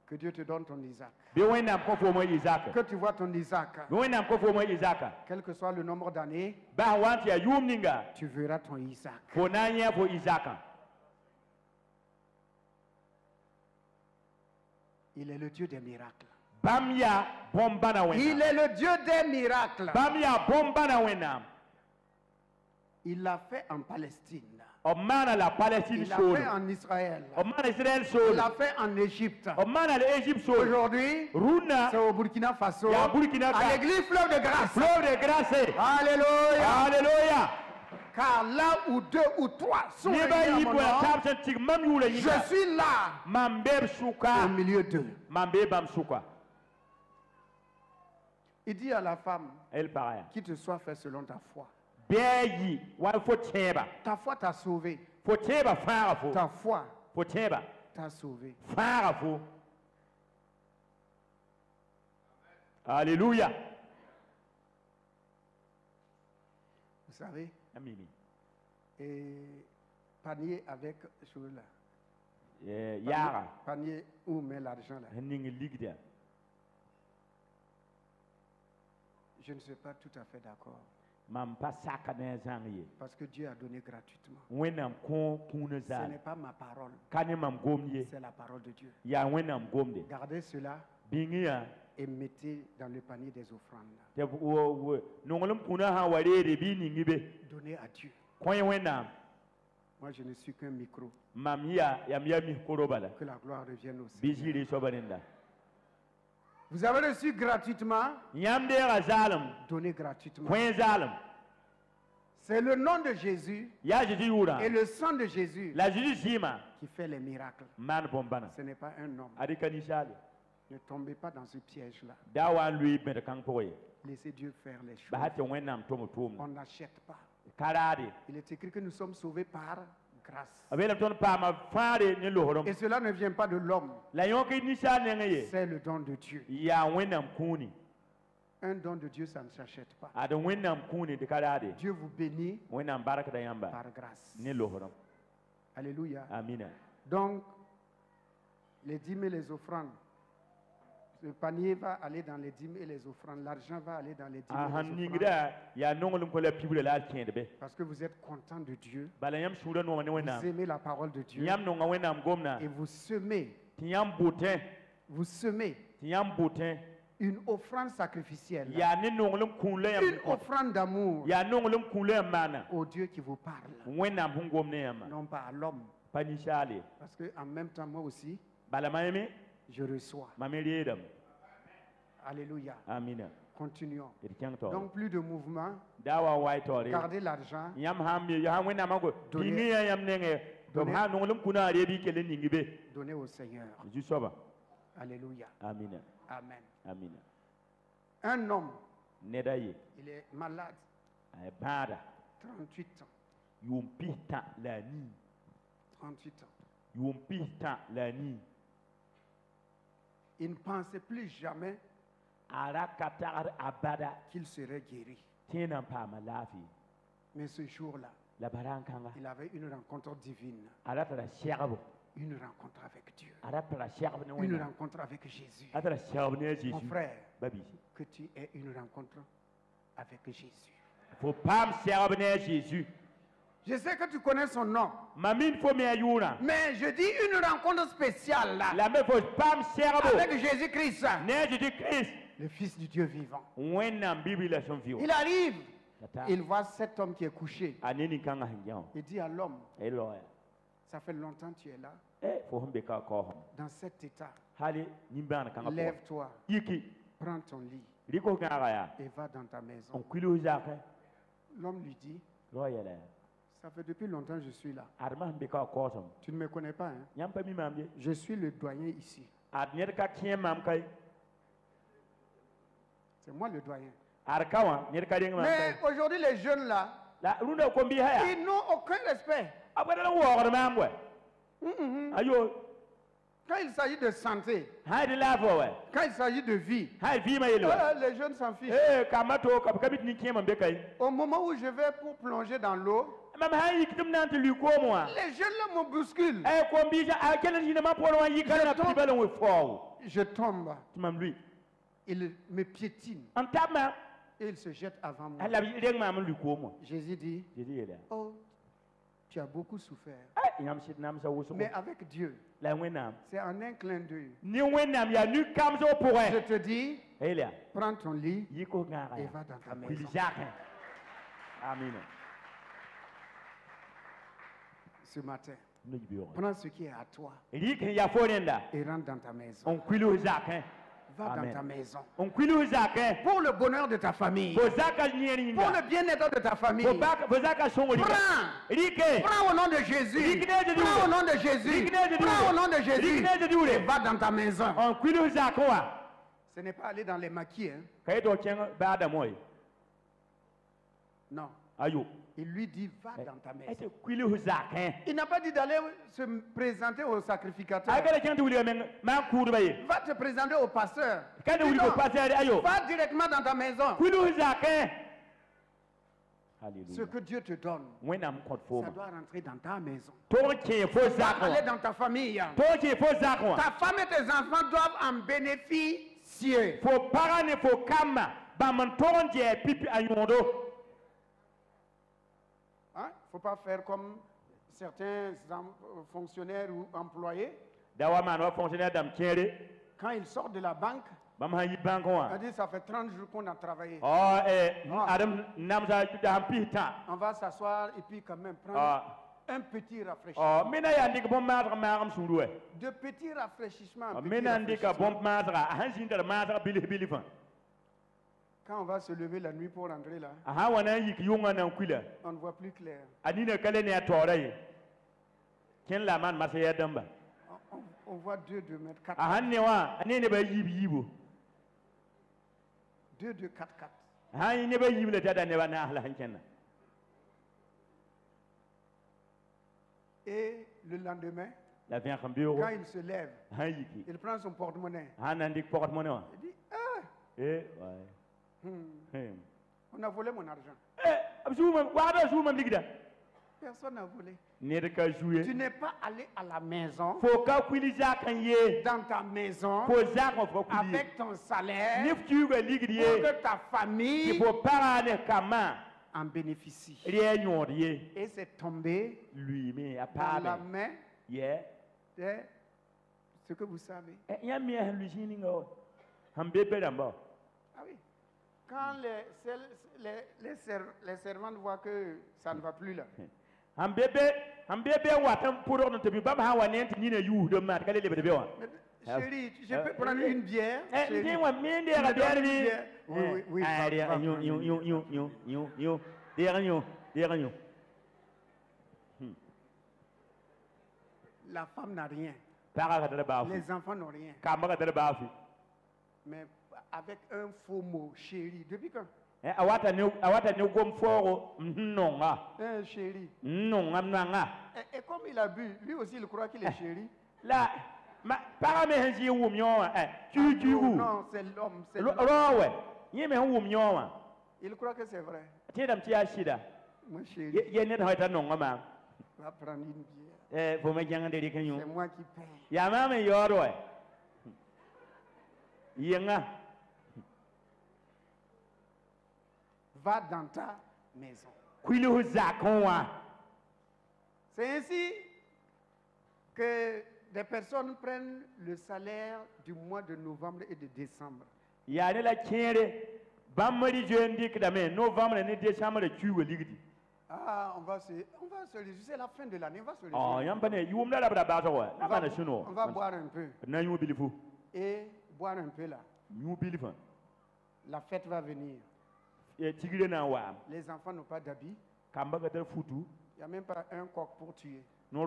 Que Dieu te donne ton Isaac. Que tu vois ton Isaac. Quel que soit le nombre d'années, tu verras ton Isaac. Il est le Dieu des miracles. Il est le Dieu des miracles. Il l'a fait en Palestine. Omana la Palestine Il l'a solo. fait en Israël. Omana Israël Il solo. l'a fait en Égypte. Omana l'Égypte solo. Aujourd'hui, Runa. c'est au Burkina Faso. Ya Burkina À Faso. l'église Fleuve de Grâce. Fleuve de grâce. Alléluia. Alléluia. Car là où deux ou trois sont Ni ba réunis yi en mon bo nom, tabsen tig mam yula je yinga. suis là Mambe suka. au milieu d'eux. Mambe bam suka. Il dit à la femme, El paraya. qu'il te soit fait selon ta foi. Beyi wa fo teba. Ta foi t'a sauvé. Fo teba fara fo. Ta foi Fo teba t'a sauvé. fara fo. Alléluia. Vous savez, Amini. et panier avec chose là. Yara. Panier où met l'argent là. Ning ligda. Je ne suis pas tout à fait d'accord. Mam pa saka na zangiye. Parce que Dieu a donné gratuitement. Wenam kon kuna Ce za. n'est pas ma parole, Kane mam gomye. c'est la parole de Dieu. Ya wenam gomde. Gardez cela Bingiya. et mettez dans le panier des offrandes. Te wo nongolum kuna ha warere bi ningibe. Donnez à Dieu. Koy wenam. Moi, je ne suis qu'un micro. Mam ya yam yami korobala. Que la gloire revienne au Seigneur. Bijiri sobaninda. Vous avez reçu gratuitement, Yam de razalum. donnez gratuitement. Koy zalum. C'est le nom de Jésus Ya jiji yura. et le sang de Jésus La jiji jima. qui fait les miracles. Man bombana. Ce n'est pas un homme. Adikani shali. Ne tombez pas dans ce piège-là. Dawa lui ben kang poye. Laissez Dieu faire les choses. Bahati wenam tomu tum. On n'achète pas. Karade. Il est écrit que nous sommes sauvés par grâce. Abelam ton pa ma fare ni lohorom. Et cela ne vient pas de l'homme. La yonki ni sha nengaye. C'est le don de Dieu. Ya wenam kuni. Un don de Dieu, ça ne s'achète pas. Ada wenam kuni de karade. Dieu vous bénit Wenam baraka da yamba. par grâce. Ni lohorom. Alléluia. Amina. Donc, les dîmes et les offrandes. Le panier va aller dans les dîmes et les offrandes. L'argent va aller dans les dîmes et les offrandes. Ningida ya nongolum ko la pibule la tiende be. Parce que vous êtes content de Dieu. Bala yam shura no Vous wenam. aimez la parole de Dieu. Yam no wenam gomna. Et vous semez, Tiyam botin. Tiyam botin. une offrande sacrificielle. Ya ni nongolum kunle yam. Une offrande d'amour Ya nongolum kunle mana. au Dieu qui vous parle. Wenam hungomne yama. Non pas à l'homme. Panishali. Parce qu'en même temps, moi aussi, Bala mayeme. je reçois. Mameliedam. Alléluia. Amina. Continuons. Irkiangto. Donc, plus de mouvement. Dawa white Gardez l'argent. Yam hammi ya wenam go. Donnez- Dingi yam nenge. Dom Donnez- ha nongolum kuna rebi kele ningibe. Donnez au Seigneur. Jusoba. Alléluia. Amina. Amen. Amina. Un homme, Nedaye. il est malade, Ay bada. 38 ans. Yumpita la ni. 38 ans. Yumpita la ni. Il ne pensait plus jamais Ara katar abada. qu'il serait guéri. Tienam pa malafi. Mais ce jour-là, La barankanga. il avait une rencontre divine. Ara tara sherbo. Une rencontre avec Dieu. Ara tara sherbo ne Une wena. rencontre avec Jésus. Ara tara sherbo ne Mon Jésus. frère, Babi. que tu aies une rencontre avec Jésus. Faut pas me sherbo ne Jésus. Je sais que tu connais son nom. Mamine faut me ayuna. Mais je dis une rencontre spéciale là. La me faut pas me sherbo. Avec Jésus-Christ, Ne Jésus Christ. le Fils du Dieu vivant. Wena bibi la son viwo. Il arrive. Tata. Il voit cet homme qui est couché. Aneni kanga hinjao. Il dit à l'homme, Eloya. ça fait longtemps que tu es là. Faut humbe ka ko hom. Dans cet état, Hali nimbana kanga po. lève-toi, Yiki. prends ton lit Riko kanga ya. et va dans ta maison. On kilo zake. L'homme lui dit, Loya la. ça fait depuis longtemps que je suis là. Arma humbe ka ko som. Tu ne me connais pas, hein? Nyam pa mi mamje. Je suis le doyen ici. Adner ka kien mam kai. C'est moi le doyen. Arkawa ner ka ding mam Mais kai. aujourd'hui, les jeunes là, La runda kombi haya. ils n'ont aucun respect. Abada wo mam we. Ayo. Quand il s'agit de santé, Haydi la fo we. quand il s'agit de vie, Hay vi ma yelo. les jeunes s'en fichent. Kamato kabit ni kien mam be kai. Au moment où je vais pour plonger dans l'eau, Mam hay kitum nan te lu ko moi. les jeunes là me bousculent. Kombi ja a kelen ni ma polo yi kana Je tombe. pibalo we fo. Je tombe. Tu mam lui. Il me piétine En tabma. et il se jette avant moi. Ala bi deng mam lu ko moi. Jésus dit, Jésus est là. oh, tu as beaucoup souffert. Yam sit nam sa wo so. Mais avec Dieu, La wenam. c'est en un clin d'œil. Ni wenam ya nu kam so pour Je elle. te dis, Elia. prends ton lit Yiko ngara. et va dans ta Kwili maison. jake. Amen. ce matin. Prends ce qui est à toi et rentre dans ta maison. Va dans ta maison. Pour le bonheur de ta famille. Pour le bien-être de ta famille. Prends au nom de Jésus. Prends au nom de Jésus. Prends au nom de Jésus. Et va dans ta maison. Ce n'est pas aller dans les maquis. Hein? Non. Il lui dit, va dans ta maison. Il n'a pas dit d'aller se présenter au sacrificateur. Va te présenter au pasteur. Non, va directement dans ta maison. Ce que Dieu te donne, ça doit rentrer dans ta maison. Ça doit aller dans ta famille. Ta femme et tes enfants doivent en bénéficier. Il ne faut pas faire comme certains fonctionnaires ou employés. Quand ils sortent de la banque, on dit ça fait 30 jours qu'on a travaillé. On va s'asseoir et puis quand même prendre un petit rafraîchissement. De petits rafraîchissements. Quand on va se lever la nuit pour rentrer là, on ne voit plus clair. On voit 2 4. 2 4. Et le lendemain, quand il se lève, il prend son porte-monnaie. Il dit, on a volé mon argent. Personne n'a volé. Tu n'es pas allé à la maison, dans ta maison, avec ton salaire, pour que ta famille en bénéficie. Et c'est tombé dans la main de ce que vous savez. Ah oui. Quand les servantes voient que ça ne va plus là, chérie, je peux prendre une bière? Oui. La femme n'a rien. Les enfants n'ont rien. Mais avec un faux mot, chérie, depuis quand? Chéri. Et comme il a bu, lui aussi il croit qu'il est chéri. Non, c'est l'homme. Il croit que c'est vrai. Moi chéri, va prendre une bière. C'est moi qui paye. Va dans ta maison. C'est ainsi que des personnes prennent le salaire du mois de novembre et de décembre. Ah, on va se réjouir. C'est la fin de l'année. On va se réjouir. On va boire un peu. Et boire un peu là. La fête va venir. Les enfants n'ont pas d'habits. Il n'y a même pas un coq pour tuer. On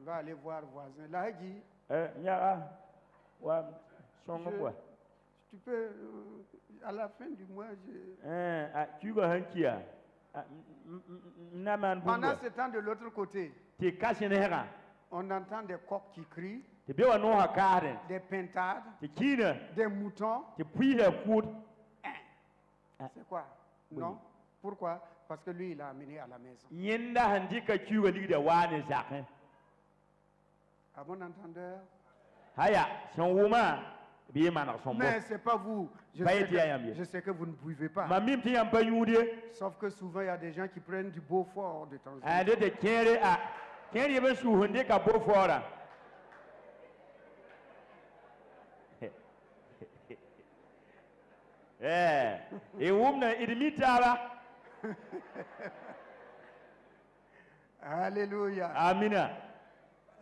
va aller voir le voisin. Là, il dit, tu peux, à la fin du mois, pendant ce temps, de l'autre côté, on entend des coqs qui crient, des pintades, des moutons. C'est quoi? Non. Pourquoi? Parce que lui, il a amené à la maison. À bon entendeur? Mais ce n'est pas vous. Je sais que vous ne buvez pas. Sauf que souvent, il y a des gens qui prennent du Beaufort de temps en temps. Alléluia. Amina.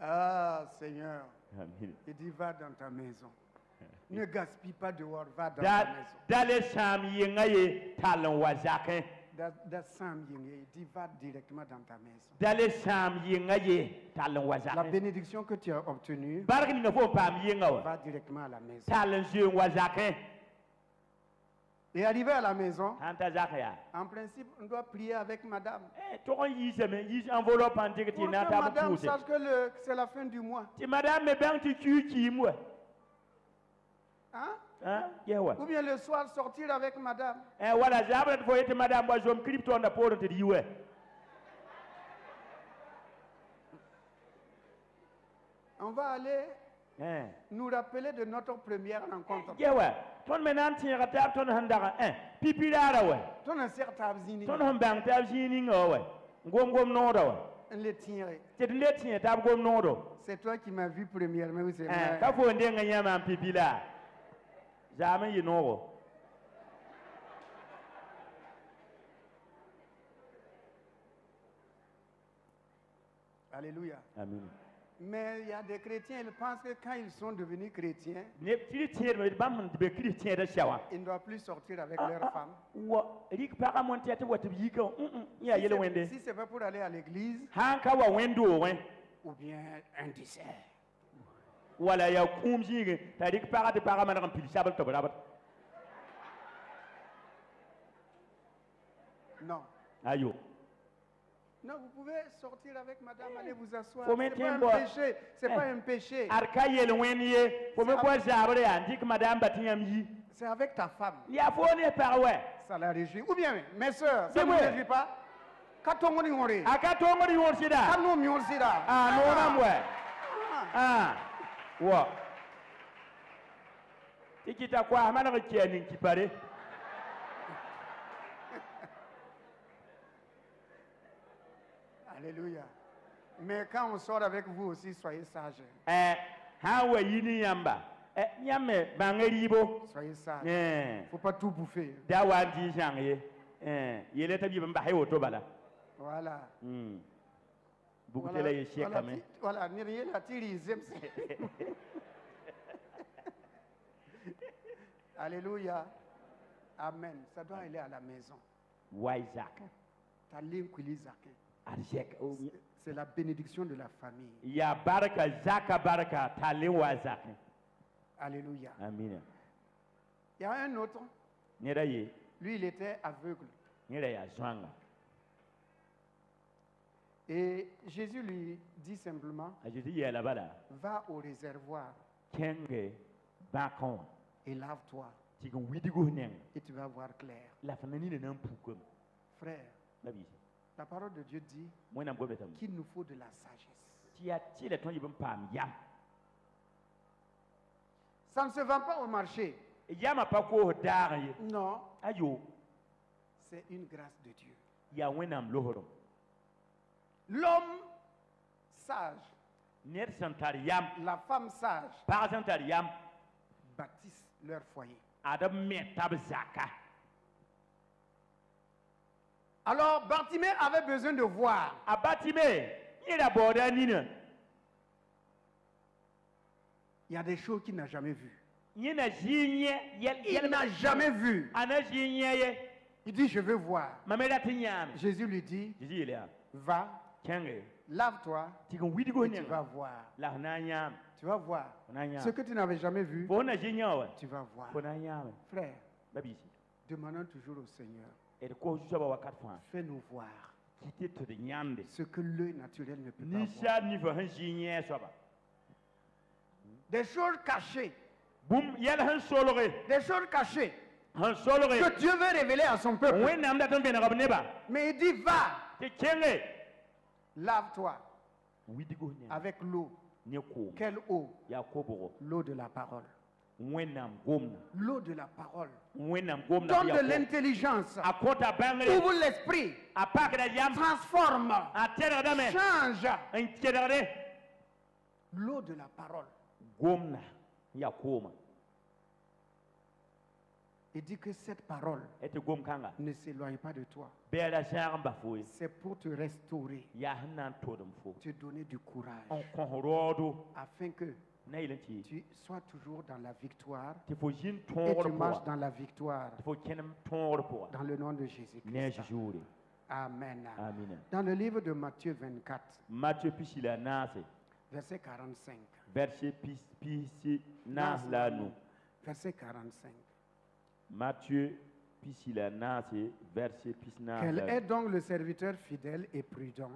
Ah, Seigneur. Amin. Il dit, va dans ta maison. Ne gaspille pas dehors, va dans ta maison. Dale Sam Yengaye Talon Wazakin. Sam il dit, va directement dans ta maison. Dale Sam Yengaye Talon Wazakin. La bénédiction que tu as obtenue, Bargin ne faut pas m'yengawa. va directement à la maison. Talon Zion Wazakin. Et arrivé à la maison, Anta Zakaya. en principe, on doit prier avec madame. Toi, il enveloppe en direct. Pour que madame sache que c'est la fin du mois. Si madame est bien, tu moi. Hein? Hein? Yeah, ouais. Ou bien le soir, sortir avec madame. Voilà, j'ai appris de voir madame, moi, je me crypto en apport de dire. On va aller nous rappeler de notre première rencontre. Yeah, ouais. Ton maintenant, tu as tapé ton handara. Pipi là, ouais. Ton insert tabzini. Ton hambang tabzini, ouais. Gom non, ouais. Le tirer. C'est une lettre, tu as gom non. C'est toi qui m'as vu premièrement, oui, c'est moi. Quand vous avez un pipi là, jamais you know. Alléluia. Amen. Mais il y a des chrétiens, ils pensent que quand ils sont devenus chrétiens, ils ne doivent plus sortir avec leurs femmes. Si ce n'est pas pour aller à l'église, ou bien un dessert. Non. Ayo. Non, vous pouvez sortir avec madame, allez vous asseoir. C'est pas un péché. C'est pas un péché. C'est avec ta femme. Ça la réjouit. Ou bien, mes soeurs, ça ne vous réjouit pas? Ah, alléluia. Mais quand on sort avec vous aussi, soyez sages. Soyez sages. Il ne faut pas tout bouffer. Voilà. Voilà, alléluia. Amen. Ça doit aller à la maison. C'est la bénédiction de la famille. Alléluia. Amen. Il y a un autre. Lui, il était aveugle. Et Jésus lui dit simplement, va au réservoir et lave-toi. Et tu vas voir clair. Frère, la parole de Dieu dit qu'il nous faut de la sagesse. Ça ne se vend pas au marché. Non. C'est une grâce de Dieu. L'homme sage, la femme sage, bâtissent leur foyer. Alors, Bartimée avait besoin de voir. Il y a des choses qu'il n'a jamais vues. Il n'a jamais vu. Il dit, je veux voir. Jésus lui dit, va, lave-toi, et tu vas voir. Tu vas voir. Ce que tu n'avais jamais vu, tu vas voir. Frère, demandons toujours au Seigneur, fais-nous voir ce que l'œil naturel ne peut pas voir. Des choses cachées. Des choses cachées que Dieu veut révéler à son peuple. Mais il dit, va, lave-toi avec l'eau. Quelle eau? L'eau de la parole. L'eau de la parole. Donne de l'intelligence. Ouvre l'esprit. Transforme. Change. L'eau de la parole. Il dit que cette parole ne s'éloigne pas de toi. C'est pour te restaurer, te donner du courage, afin que tu sois toujours dans la victoire et tu marches dans la victoire dans le nom de Jésus-Christ. Amen. Dans le livre de Matthieu 24, verset 45. Verset 45. Matthieu verset Quel est donc le serviteur fidèle et prudent?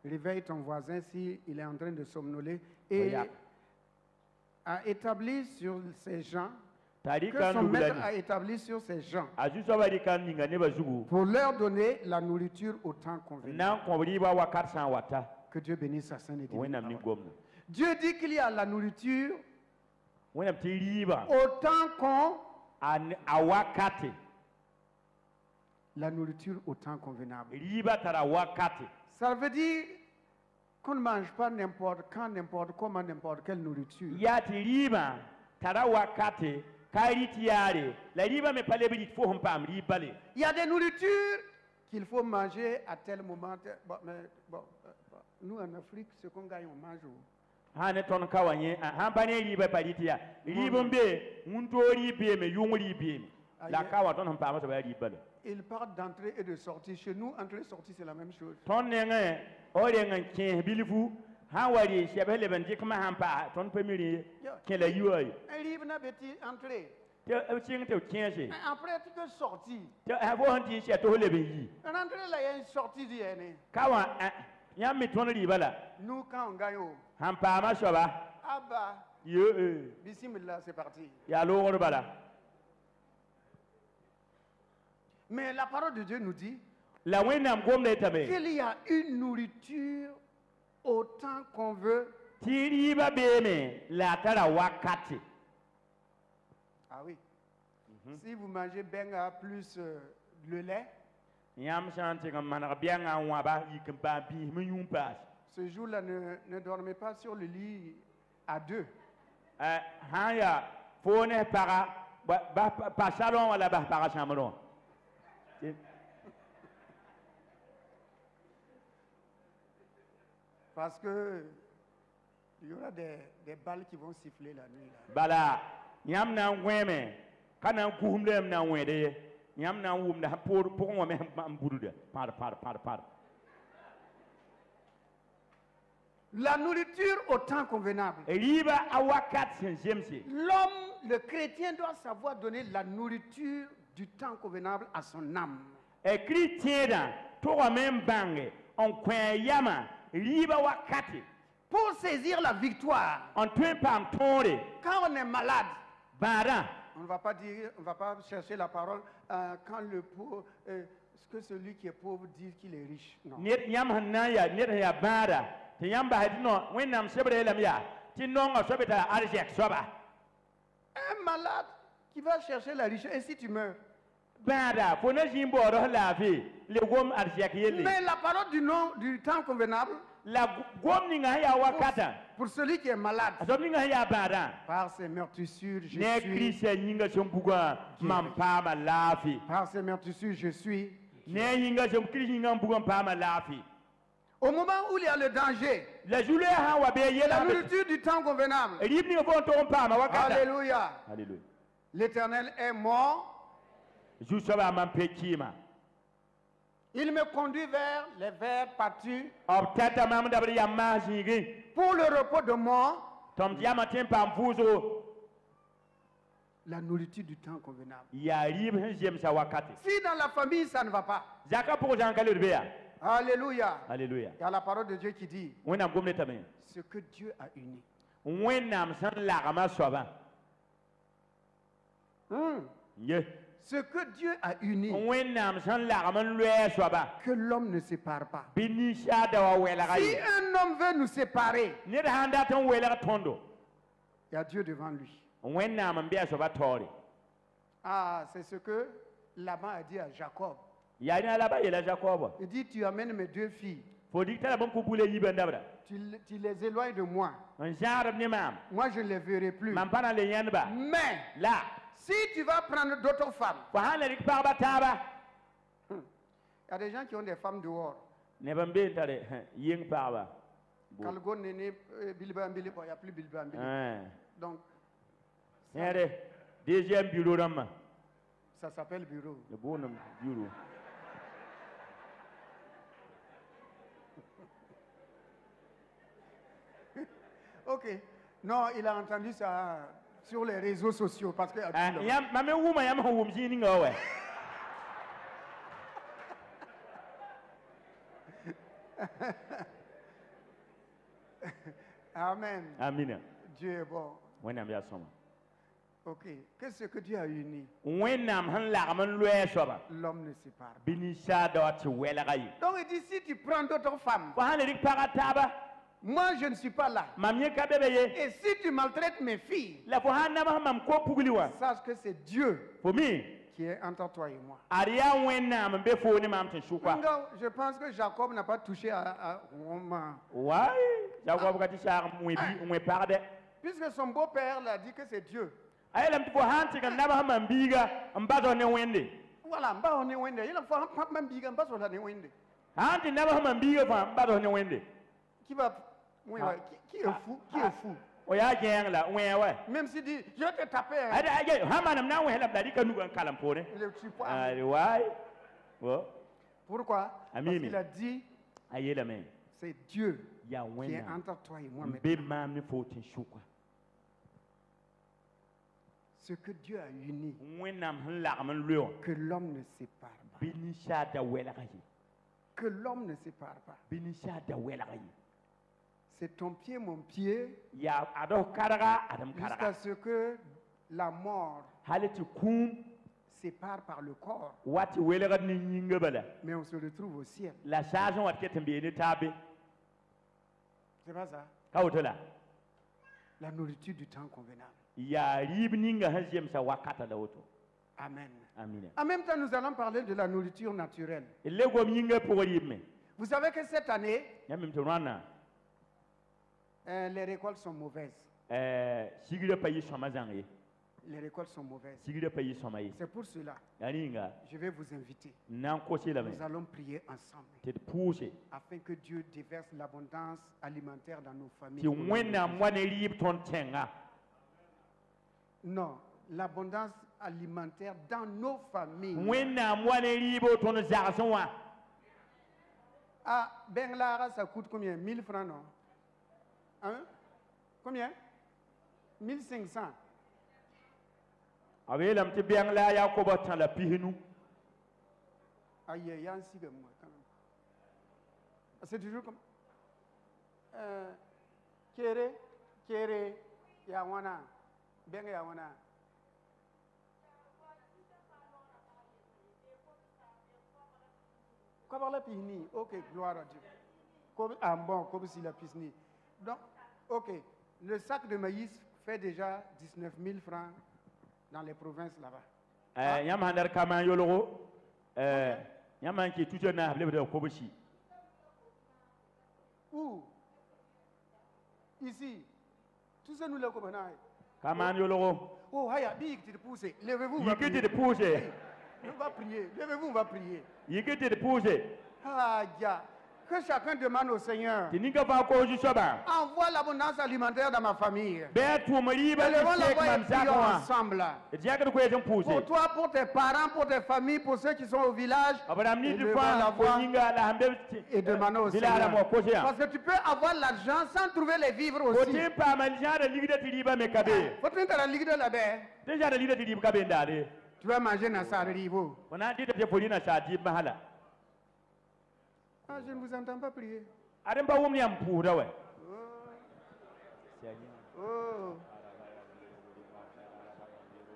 Réveille ton voisin s'il est en train de somnoler et a établi sur ces gens que son maître a établi sur ces gens pour leur donner la nourriture au temps convenable. Que Dieu bénisse sa sainte et divine parole. Dieu dit qu'il y a la nourriture au temps qu'on la nourriture au temps convenable. Ça veut dire qu'on ne mange pas n'importe quand, n'importe comment, n'importe quelle nourriture. Il y a des nourritures qu'il faut manger à tel moment. Nous en Afrique, ce qu'on gagne, on mange. Il parle d'entrée et de sortie. Chez nous, entrée et sortie, c'est la même chose. Après, tu peux sortir. Rentrer là, il y a une sortie d'y. Nous, quand on gagne, bismillah, c'est parti. Mais la parole de Dieu nous dit qu'il y a une nourriture autant qu'on veut. Ah oui. Si vous mangez benga plus le lait, ce jour-là, ne dormez pas sur le lit à deux. Parce que il y aura des balles qui vont siffler la nuit. La nourriture au temps convenable. L'homme, le chrétien, doit savoir donner la nourriture du temps convenable à son âme. Pour saisir la victoire, quand on est malade, on ne va pas dire, on va pas chercher la parole quand le pauvre, ce que celui qui est pauvre dit qu'il est riche. Non. Un malade qui va chercher la richesse, et si tu meurs. Mais la parole du temps convenable, pour celui qui est malade, par ses meurtrissures, je suis. Par ses meurtrissures, je suis. Au moment où il y a le danger, la nourriture du temps convenable. Alléluia. L'Éternel est mort. Il me conduit vers les vers battus pour le repos de mort. La nourriture du temps convenable. Si dans la famille ça ne va pas. Alléluia. Alléluia. Il y a la parole de Dieu qui dit ce que Dieu a uni. Ce que Dieu a uni, que l'homme ne sépare pas. Si un homme veut nous séparer, il y a Dieu devant lui. Ah, c'est ce que Laban a dit à Jacob. Il dit, tu amènes mes deux filles. Tu les éloignes de moi. Moi, je ne les verrai plus. Mais si tu vas prendre d'autres femmes, il y a des gens qui ont des femmes dehors. Il n'y a plus Bilba. Donc, deuxième bureau. Ça s'appelle bureau. Le bon bureau. Ok. Non, il a entendu ça sur les réseaux sociaux parce que. Amen. Amen. Dieu est bon. Ok. Qu'est-ce que Dieu a uni? L'homme ne sépare pas. Donc il dit si tu prends d'autres femmes, moi je ne suis pas là. Et si tu maltraites mes filles, sache que c'est Dieu qui est entre toi et moi. Je pense que Jacob n'a pas touché à Romain. Puisque son beau-père l'a dit que c'est Dieu. Voilà, qui est fou? Qui est fou? Même s'il dit, je vais te taper. Pourquoi? Parce qu'il a dit, c'est Dieu qui est entre toi et moi maintenant. Ce que Dieu a uni, que l'homme ne sépare pas. Que l'homme ne sépare pas. C'est ton pied, mon pied, jusqu'à ce que la mort sépare par le corps. Mais on se retrouve au ciel. C'est pas ça? La nourriture du temps convenable. Amen. En même temps, nous allons parler de la nourriture naturelle. Vous savez que cette année, les récoltes sont mauvaises. Les récoltes sont mauvaises. C'est pour cela je vais vous inviter. Nous allons prier ensemble afin que Dieu déverse l'abondance alimentaire dans nos familles. Non, l'abondance alimentaire dans nos familles. Ah, ben Lara, ça coûte combien? 1000 francs, non? Hein? Combien? 1500. Aïe, il y a un si de moi quand même. C'est toujours comme. Kéré, Yawana. Ben Yawana. Comment la pisni? Ok, gloire à Dieu. Ah bon, comme si la pisni. Donc, ok, le sac de maïs fait déjà 19 000 francs dans les provinces là-bas. Où? Ici. Tout ça nous le comprenons. Oh, haya, dis que tu te pousses. Levez-vous, on va prier. On va prier. Levez-vous, on va prier. Ah, ya. Que chacun demande au Seigneur. Envoie l'abondance alimentaire dans ma famille. Élevons la voix et prions ensemble. Pour toi, pour tes parents, pour tes familles, pour ceux qui sont au village. Élevons la voix et demandons au Seigneur. Parce que tu peux avoir l'argent sans trouver les vivres aussi. Faut-il te la ligue de la baie? Tu vas manger dans sa rivo. Ah, je ne vous entends pas prier. Oh.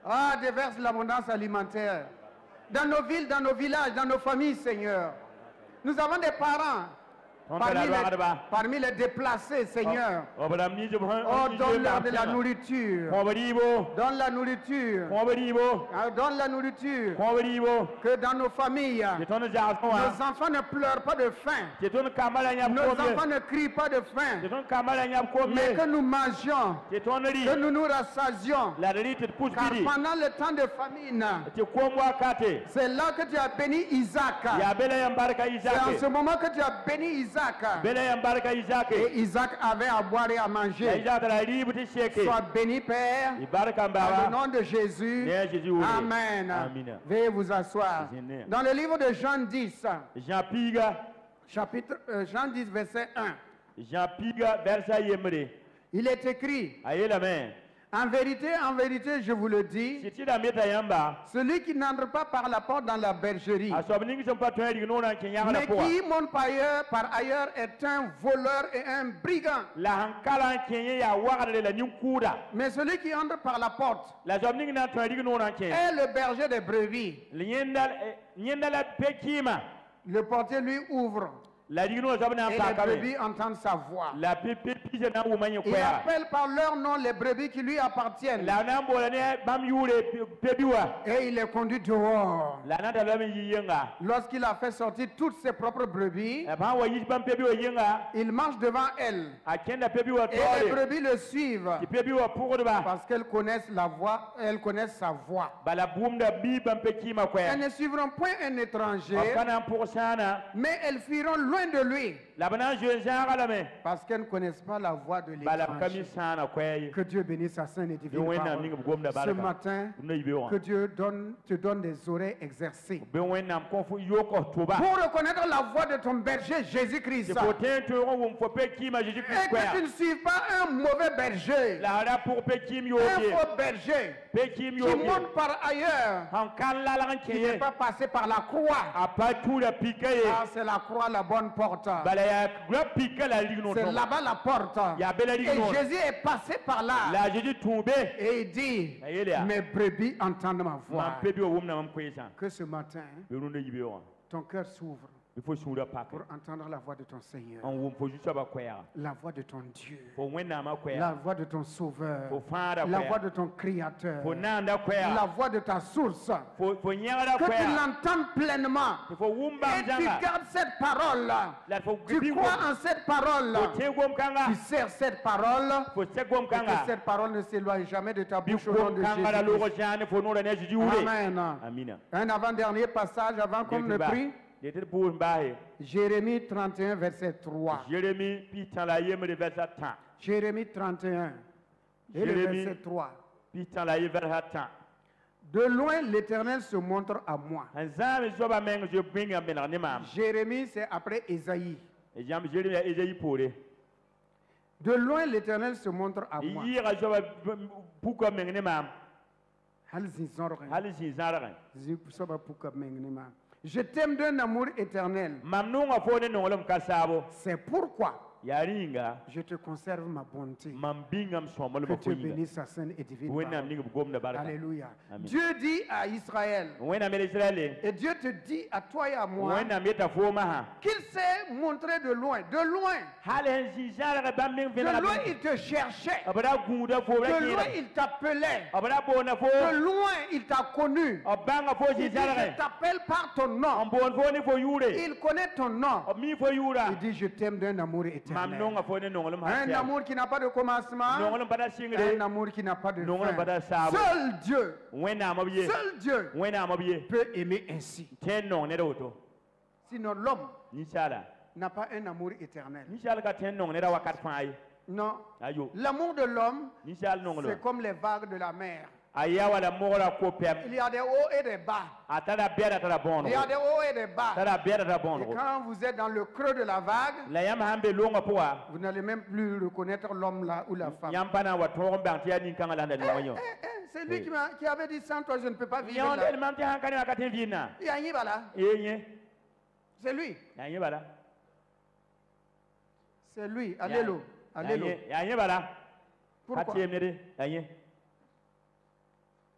Ah, déverse l'abondance alimentaire. Dans nos villes, dans nos villages, dans nos familles, Seigneur. Nous avons des parents. parmi les déplacés, Seigneur. Oh, donne-leur de la nourriture. Donne la nourriture. Donne la nourriture. Que dans nos familles, nos enfants ne pleurent pas de faim. Nos enfants ne crient pas de faim. Mais que nous mangions, que nous nous rassasions. Car pendant le temps de famine, c'est là que tu as béni Isaac. C'est en ce moment que tu as béni Isaac. Et Isaac avait à boire et à manger. Sois béni, Père, dans le nom de Jésus. Amen. Veuillez vous asseoir. Dans le livre de Jean 10, Jean 10, verset 1, il est écrit: en vérité, je vous le dis, celui qui n'entre pas par la porte dans la bergerie, mais qui monte par ailleurs est un voleur et un brigand. Mais celui qui entre par la porte est le berger des brebis. Le portier lui ouvre. Et les brebis entendent sa voix. Il appelle par leur nom les brebis qui lui appartiennent. Et il les conduit dehors. Lorsqu'il a fait sortir toutes ses propres brebis, il marche devant elles. Et les brebis le suivent parce qu'elles connaissent la voix, elles connaissent sa voix. Elles ne suivront point un étranger, mais elles fuiront loin de lui, parce qu'elles ne connaissent pas la voix de l'étranger. Que Dieu bénisse sa sainte et divine parole. Ce matin, que Dieu te donne des oreilles exercées pour reconnaître la voix de ton berger Jésus-Christ, et que tu ne suives pas un mauvais berger, un faux berger qui monte par ailleurs, qui n'est pas passé par la croix. C'est la croix, la bonne porte. C'est là-bas la porte. Et Jésus est passé par là. Et il dit: mes brebis entendent ma voix. Que ce matin, ton cœur s'ouvre pour entendre la voix de ton Seigneur, la voix de ton Dieu, la voix de ton Sauveur, la voix de ton Créateur, la voix de ta source. Que tu l'entendes pleinement et tu gardes cette parole. Tu crois en cette parole, tu sers cette parole, et que cette parole ne s'éloigne jamais de ta bouche au nom de Jésus. Amen. Un avant-dernier passage avant qu'on ne prie. Jérémie 31, verset 3. Jérémie 31, et le verset 3. De loin, l'Éternel se montre à moi. Jérémie, c'est après Ésaïe. De loin, l'Éternel se montre à moi. Je t'aime d'un amour éternel. C'est pourquoi je te conserve ma bonté. Que Dieu bénisse sa sainte et divine parole. Alléluia. Dieu dit à Israël, et Dieu te dit à toi et à moi, qu'il s'est montré de loin. De loin. De loin il te cherchait. De loin il t'appelait. De loin il t'a connu. Il dit: je t'appelle par ton nom. Il connaît ton nom. Il dit: je t'aime d'un amour éternel. Un amour qui n'a pas de commencement, un amour qui n'a pas de fin. Seul Dieu peut aimer ainsi. Sinon l'homme n'a pas un amour éternel. Non. L'amour de l'homme, c'est comme les vagues de la mer. Il y a des hauts et des bas. Il y a des hauts et des bas. Et quand vous êtes dans le creux de la vague, vous n'allez même plus reconnaître l'homme là ou la femme. C'est lui qui avait dit: sans toi je ne peux pas vivre là. C'est lui. C'est lui. Alléluia. Alléluia. Pourquoi?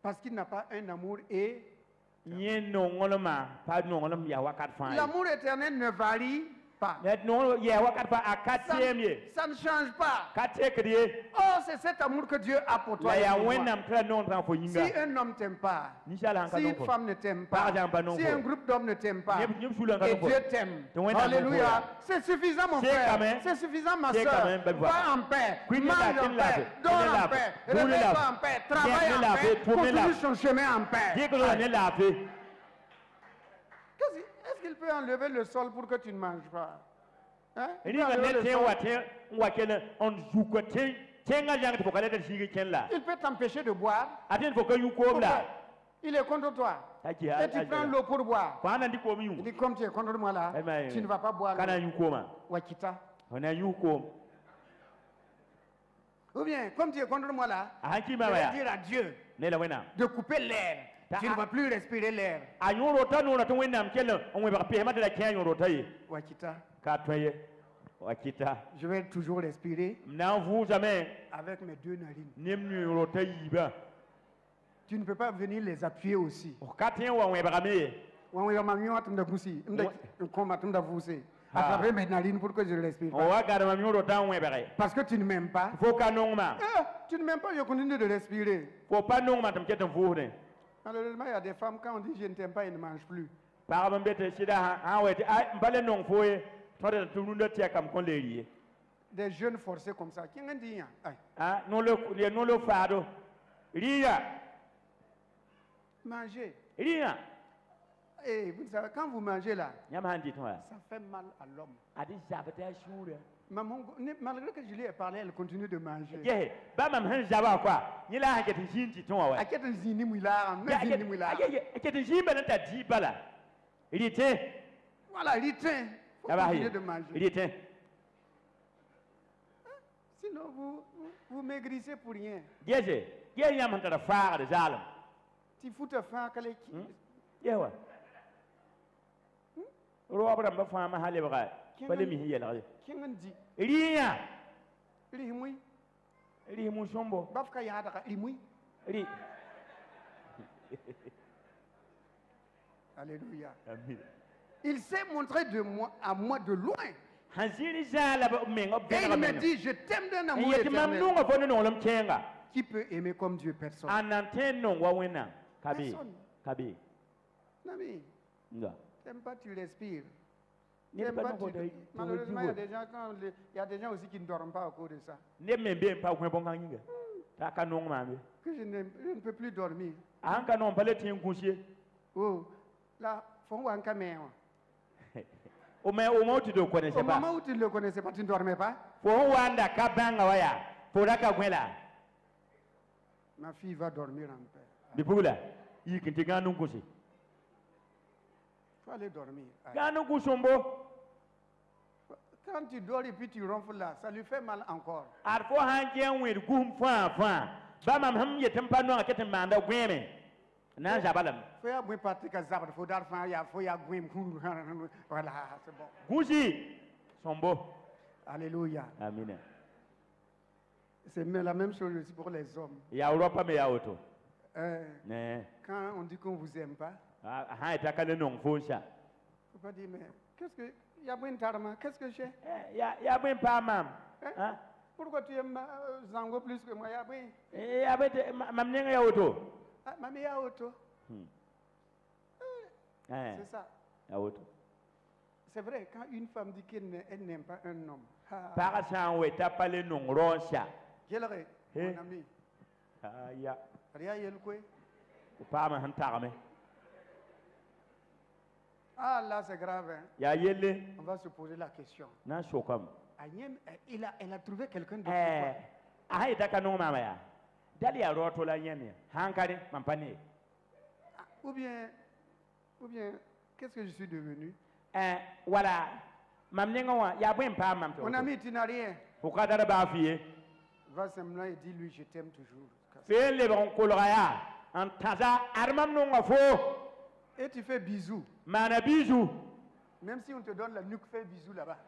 Parce qu'il n'a pas un amour et l'amour éternel ne varie pas. net non ye wakat fa akatem ye Ça ne change pas. katek die Oh, c'est cet amour que Dieu a pour toi. la et ya pour moi. wenam tra non tran fo Si yinga un homme t'aime pas, ni shala si une femme ne t'aime pas, si un groupe d'hommes ne t'aime pas, et Dieu t'aime. Alléluia. C'est suffisant, mon frère. C'est suffisant, ma soeur. Va en paix. Mange en paix. Dors en paix. Réveille-toi en paix. Travaille en paix. Continue son chemin en paix. Est-ce qu'il peut enlever le sol pour que tu ne manges pas? Hein? Il peut t'empêcher de boire. Il est contre toi. Et tu prends l'eau pour boire. Il dit, comme tu es contre moi là, tu ne vas pas boire l'eau. Wakita. Ou bien, comme tu es contre moi là, je vais dire à Dieu de couper l'air. Tu ne vas plus respirer l'air. Wakita. Je vais toujours respirer avec mes deux narines. Tu ne peux pas venir les appuyer aussi. Attraper mes narines pour que je respire. Parce que tu ne m'aimes pas. Tu ne m'aimes pas, je continue de respirer. Malheureusement, il y a des femmes, quand on dit je ne t'aime pas, ils ne mangent plus. Des jeunes forcés comme ça. Qui en dit? Manger. Et vous savez, quand vous mangez là, ça fait mal à l'homme. Maman, malgré que je lui ai parlé, elle continue de manger. Voilà, il tient. Faut continuer de manger. Sinon, vous maigrissez pour rien. Tu fous te faire que les qui. Robert mba fama hale baga bale mi hiyela Qui en dit? Riya Rimui. Rimu sombo Bafka ya daga rimui. Ri Alléluia. Amen. Il s'est montré à moi de loin. Et il me dit, je t'aime d'un amour éternel. Qui peut aimer comme Dieu? Personne. Personne. Nami, t'aimes pas, tu respires. Malheureusement, il y a des gens aussi qui ne dorment pas au cours de ça. Que je ne peux plus dormir. Oh, là, faut voir un caméra. Au moment où tu ne le connaissais pas. Au moment où tu ne le connaissais pas, tu ne dormais pas. Ma fille va dormir en paix. Il faut aller dormir. Quand tu dors et puis tu ronfles là, ça lui fait mal encore. Voilà, c'est bon. Alléluia. Amen. C'est la même chose aussi pour les hommes. Quand on dit qu'on ne vous aime pas, il ne faut pas dire, mais qu'est-ce que... Qu'est-ce que j'ai? Pourquoi tu aimes Zango plus que moi? Mamie Yaoto. C'est ça. C'est vrai, quand une femme dit qu'elle n'aime pas un homme, mon ami, ah là c'est grave, hein? On va se poser la question. Elle a trouvé quelqu'un de ou bien qu'est-ce que je suis devenu? Voilà. Mon ami, tu n'as rien. Va simplement et dis-lui je t'aime toujours. Et tu fais bisous. Même si on te donne la nuque, fais bisous là-bas.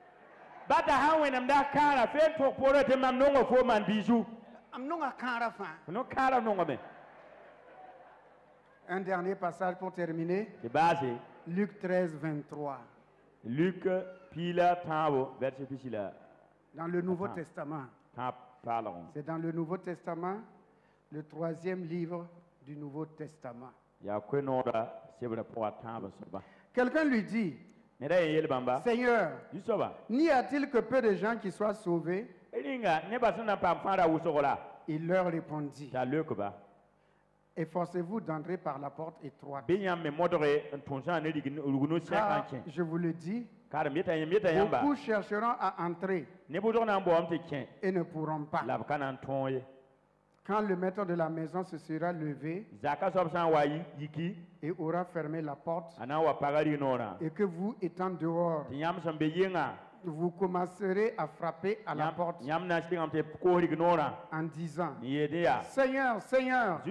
Un dernier passage pour terminer. Luc 13, 23. Luc Dans le Nouveau Testament. C'est dans le Nouveau Testament, le 3e livre du Nouveau Testament. Quelqu'un lui dit, Seigneur, n'y a-t-il que peu de gens qui soient sauvés? Il leur répondit, efforcez-vous d'entrer par la porte étroite. Car, je vous le dis, beaucoup chercheront à entrer et ne pourront pas. Quand le maître de la maison se sera levé et aura fermé la porte, et que vous étant dehors, vous commencerez à frapper à la porte en disant, Seigneur, Seigneur,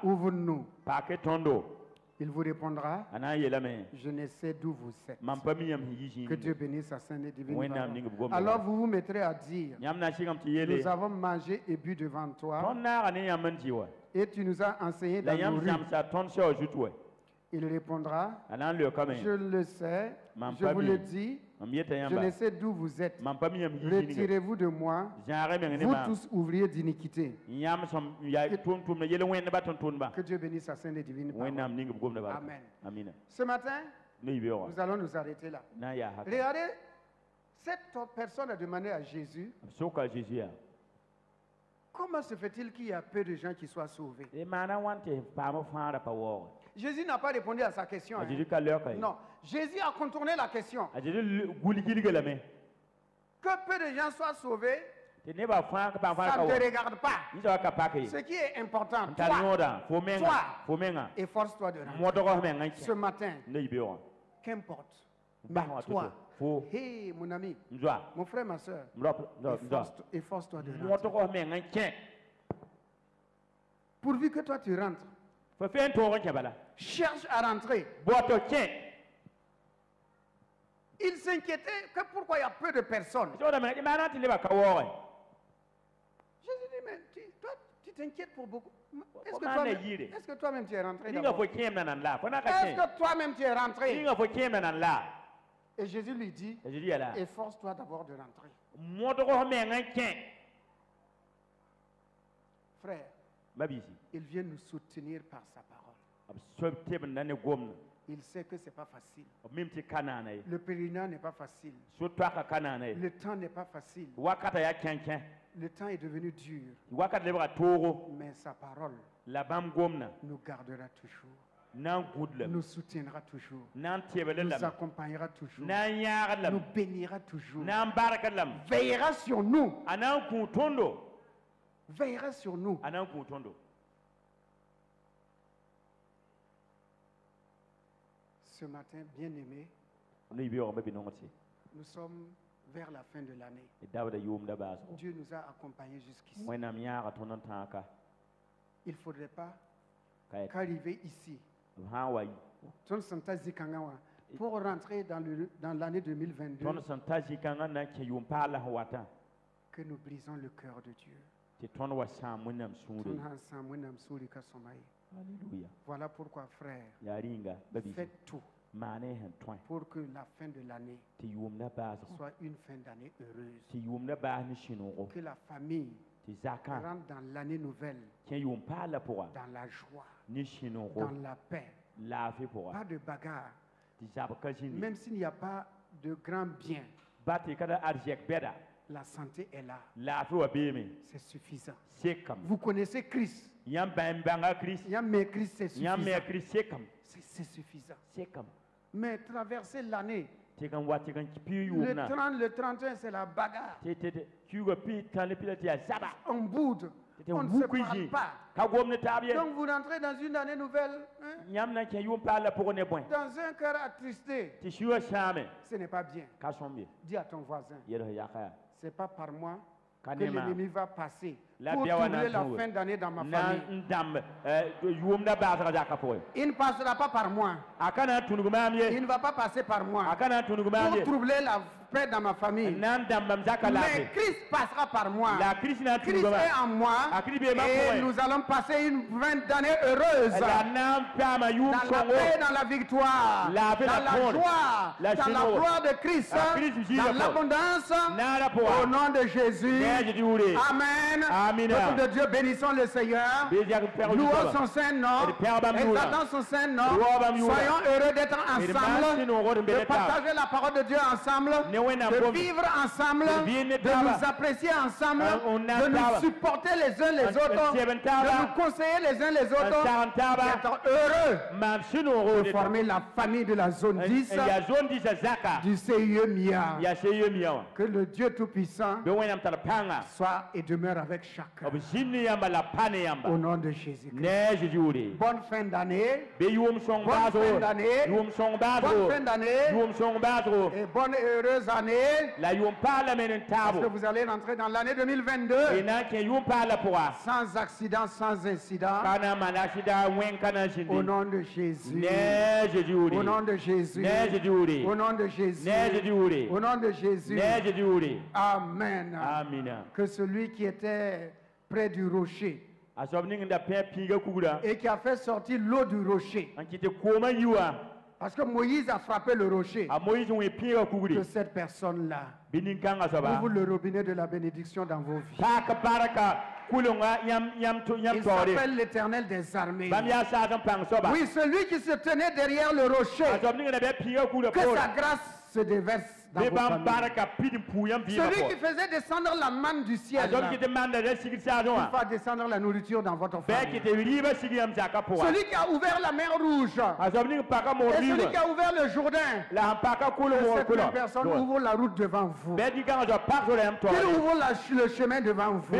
ouvre-nous. Il vous répondra, je ne sais d'où vous êtes. Que Dieu bénisse sa sainte et divine parole. Alors vous vous mettrez à dire, nous avons mangé et bu devant toi, et tu nous as enseigné dans nos rues. Il répondra, je le sais, je vous le dis, je ne sais d'où vous êtes. Retirez-vous de moi, vous tous ouvriers d'iniquité. Que Dieu bénisse sa sainte et divine parole. Amen. Ce matin, nous allons nous arrêter là. Regardez, cette personne a demandé à Jésus, comment se fait-il qu'il y a peu de gens qui soient sauvés? Jésus n'a pas répondu à sa question. Non, Jésus a contourné la question. Que peu de gens soient sauvés, ça ne te regarde pas. Ce qui est important, toi, efforce-toi de rentrer. Ce matin, qu'importe, mais toi, hey, mon ami, mon frère, ma soeur, efforce-toi de rentrer. Pourvu que toi tu rentres, cherche à rentrer. Il s'inquiétait que pourquoi il y a peu de personnes. Jésus dit, mais toi, tu t'inquiètes pour beaucoup. Est-ce que toi-même tu es rentré d'abord? Est-ce que toi-même tu es rentré? Et Jésus lui dit, efforce-toi d'abord de rentrer. Frère, il vient nous soutenir par sa parole. Il sait que ce n'est pas facile. Le pèlerinage n'est pas facile. Le temps n'est pas facile. Le temps est devenu dur. Mais sa parole nous gardera toujours. Nous soutiendra toujours. Nous accompagnera toujours. Nous bénira toujours. Veillera sur nous. Veillera sur nous. Ce matin, bien-aimés, nous sommes vers la fin de l'année. Dieu nous a accompagnés jusqu'ici. Il ne faudrait pas qu'arriver ici, pour rentrer dans l'année 2022, que nous brisons le cœur de Dieu. Alléluia. Voilà pourquoi, frère, faites tout pour que la fin de l'année soit une fin d'année heureuse. Que la famille rentre dans l'année nouvelle dans la joie, dans la paix, pas de bagarre. Même s'il n'y a pas de grands biens, la santé est là. C'est suffisant. Vous connaissez Christ. Mais Christ, c'est suffisant. C'est suffisant. Mais traverser l'année, le 30, le 31, c'est la bagarre. On boude. On ne se parle pas. Donc vous rentrez dans une année nouvelle, dans un cœur attristé. Ce n'est pas bien. Dis à ton voisin, ce n'est pas par moi que l'ennemi va passer pour troubler la fin d'année dans ma famille. Il ne passera pas par moi. Il ne va pas passer par moi pour troubler paix dans ma famille. Mais Christ passera par moi. Christ est en moi. Et nous allons passer une 20 d'années heureuses. Dans la paix, dans la victoire. Dans la joie. Dans la gloire de Christ. Dans l'abondance. Au nom de Jésus. Amen. Peuple de Dieu, bénissons le Seigneur. Louons son saint nom. Exaltons son saint nom. Soyons heureux d'être ensemble. De partager la parole de Dieu ensemble. De vivre ensemble. De nous apprécier ensemble. De nous supporter les uns les autres. De nous conseiller les uns les autres. D'être heureux. De former la famille de la zone 10. Du CIE MIA. Que le Dieu Tout-Puissant soit et demeure avec chacun. Au nom de Jésus-Christ. Bonne fin d'année. Bonne fin d'année. Bonne fin d'année. Et bonne et heureuse année. Parce que vous allez rentrer dans l'année 2022. Sans accident, sans incident. Au nom de Jésus. Au nom de Jésus. Au nom de Jésus. Au nom de Jésus. Amen. Que celui qui était près du rocher et qui a fait sortir l'eau du rocher, parce que Moïse a frappé le rocher, que cette personne-là ouvre le robinet de la bénédiction dans vos vies. Il s'appelle l'Éternel des armées. Oui, celui qui se tenait derrière le rocher, que sa grâce se déverse dans vos familles. Celui qui faisait descendre la manne du ciel, il va descendre la nourriture dans votre famille. Celui qui a ouvert la mer rouge et celui qui a ouvert le Jourdain, cette même personne ouvre la route devant vous. Il ouvre le chemin devant vous.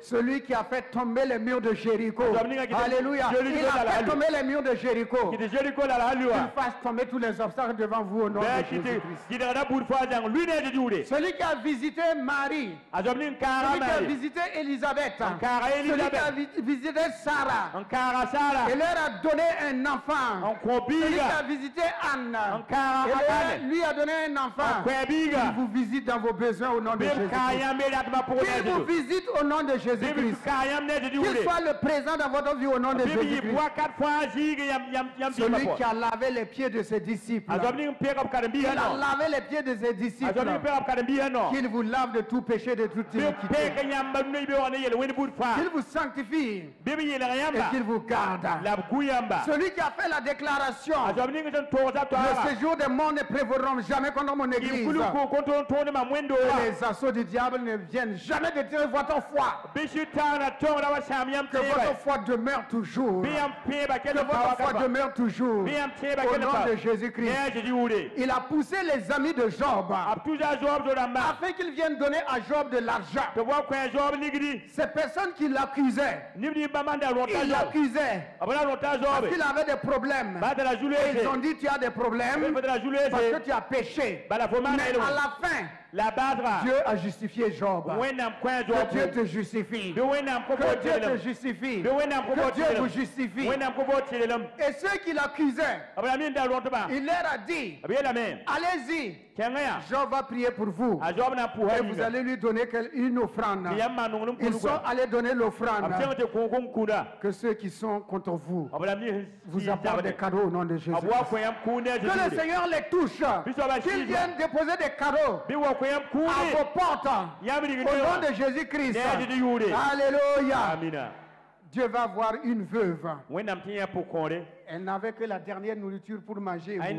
Celui qui a fait tomber les murs de Jéricho, alléluia, il a fait tomber les murs de Jéricho, qu'il fasse tomber tous les obstacles devant vous au nom de Jésus-Christ. Celui qui a visité Marie, celui qui a visité Élisabeth, celui qui a visité Sarah, et leur a donné un enfant, celui qui a visité Anne, et lui a donné un enfant, il vous visite dans vos besoins au nom de Jésus-Christ. Il vous visite au nom de Jésus-Christ. Qu'il soit le présent dans votre vie au nom de Jésus-Christ. Celui qui a lavé les pieds de ses disciples, il a lavé les pieds de ses disciples, qu'il vous lave de tout péché, de toute iniquité, qu'il vous sanctifie et qu'il vous garde. Celui qui a fait la déclaration, le séjour des morts ne prévaudront jamais contre mon église, les assauts du diable ne viennent jamais détruire votre foi. Que votre foi demeure toujours. Que votre foi demeure toujours. Au nom de Jésus-Christ. Il a poussé les amis de Job afin qu'ils viennent donner à Job de l'argent. Ces personnes qui l'accusaient, ils l'accusaient parce qu'il avait des problèmes. Et ils ont dit tu as des problèmes parce que tu as péché. Mais à la fin, Dieu a justifié Job. Que Dieu te justifie. Que Dieu te justifie. Que Dieu vous justifie. Et ceux qui l'accusaient, il leur a dit, allez-y, Job va prier pour vous. Et vous allez lui donner une offrande. Ils sont allés donner l'offrande. Que ceux qui sont contre vous vous apportent des cadeaux au nom de Jésus. Que le Seigneur les touche. Qu'ils viennent déposer des cadeaux à vos portes. Au nom de Jésus-Christ. Alléluia. Dieu va voir une veuve. Elle n'avait que la dernière nourriture pour manger. Et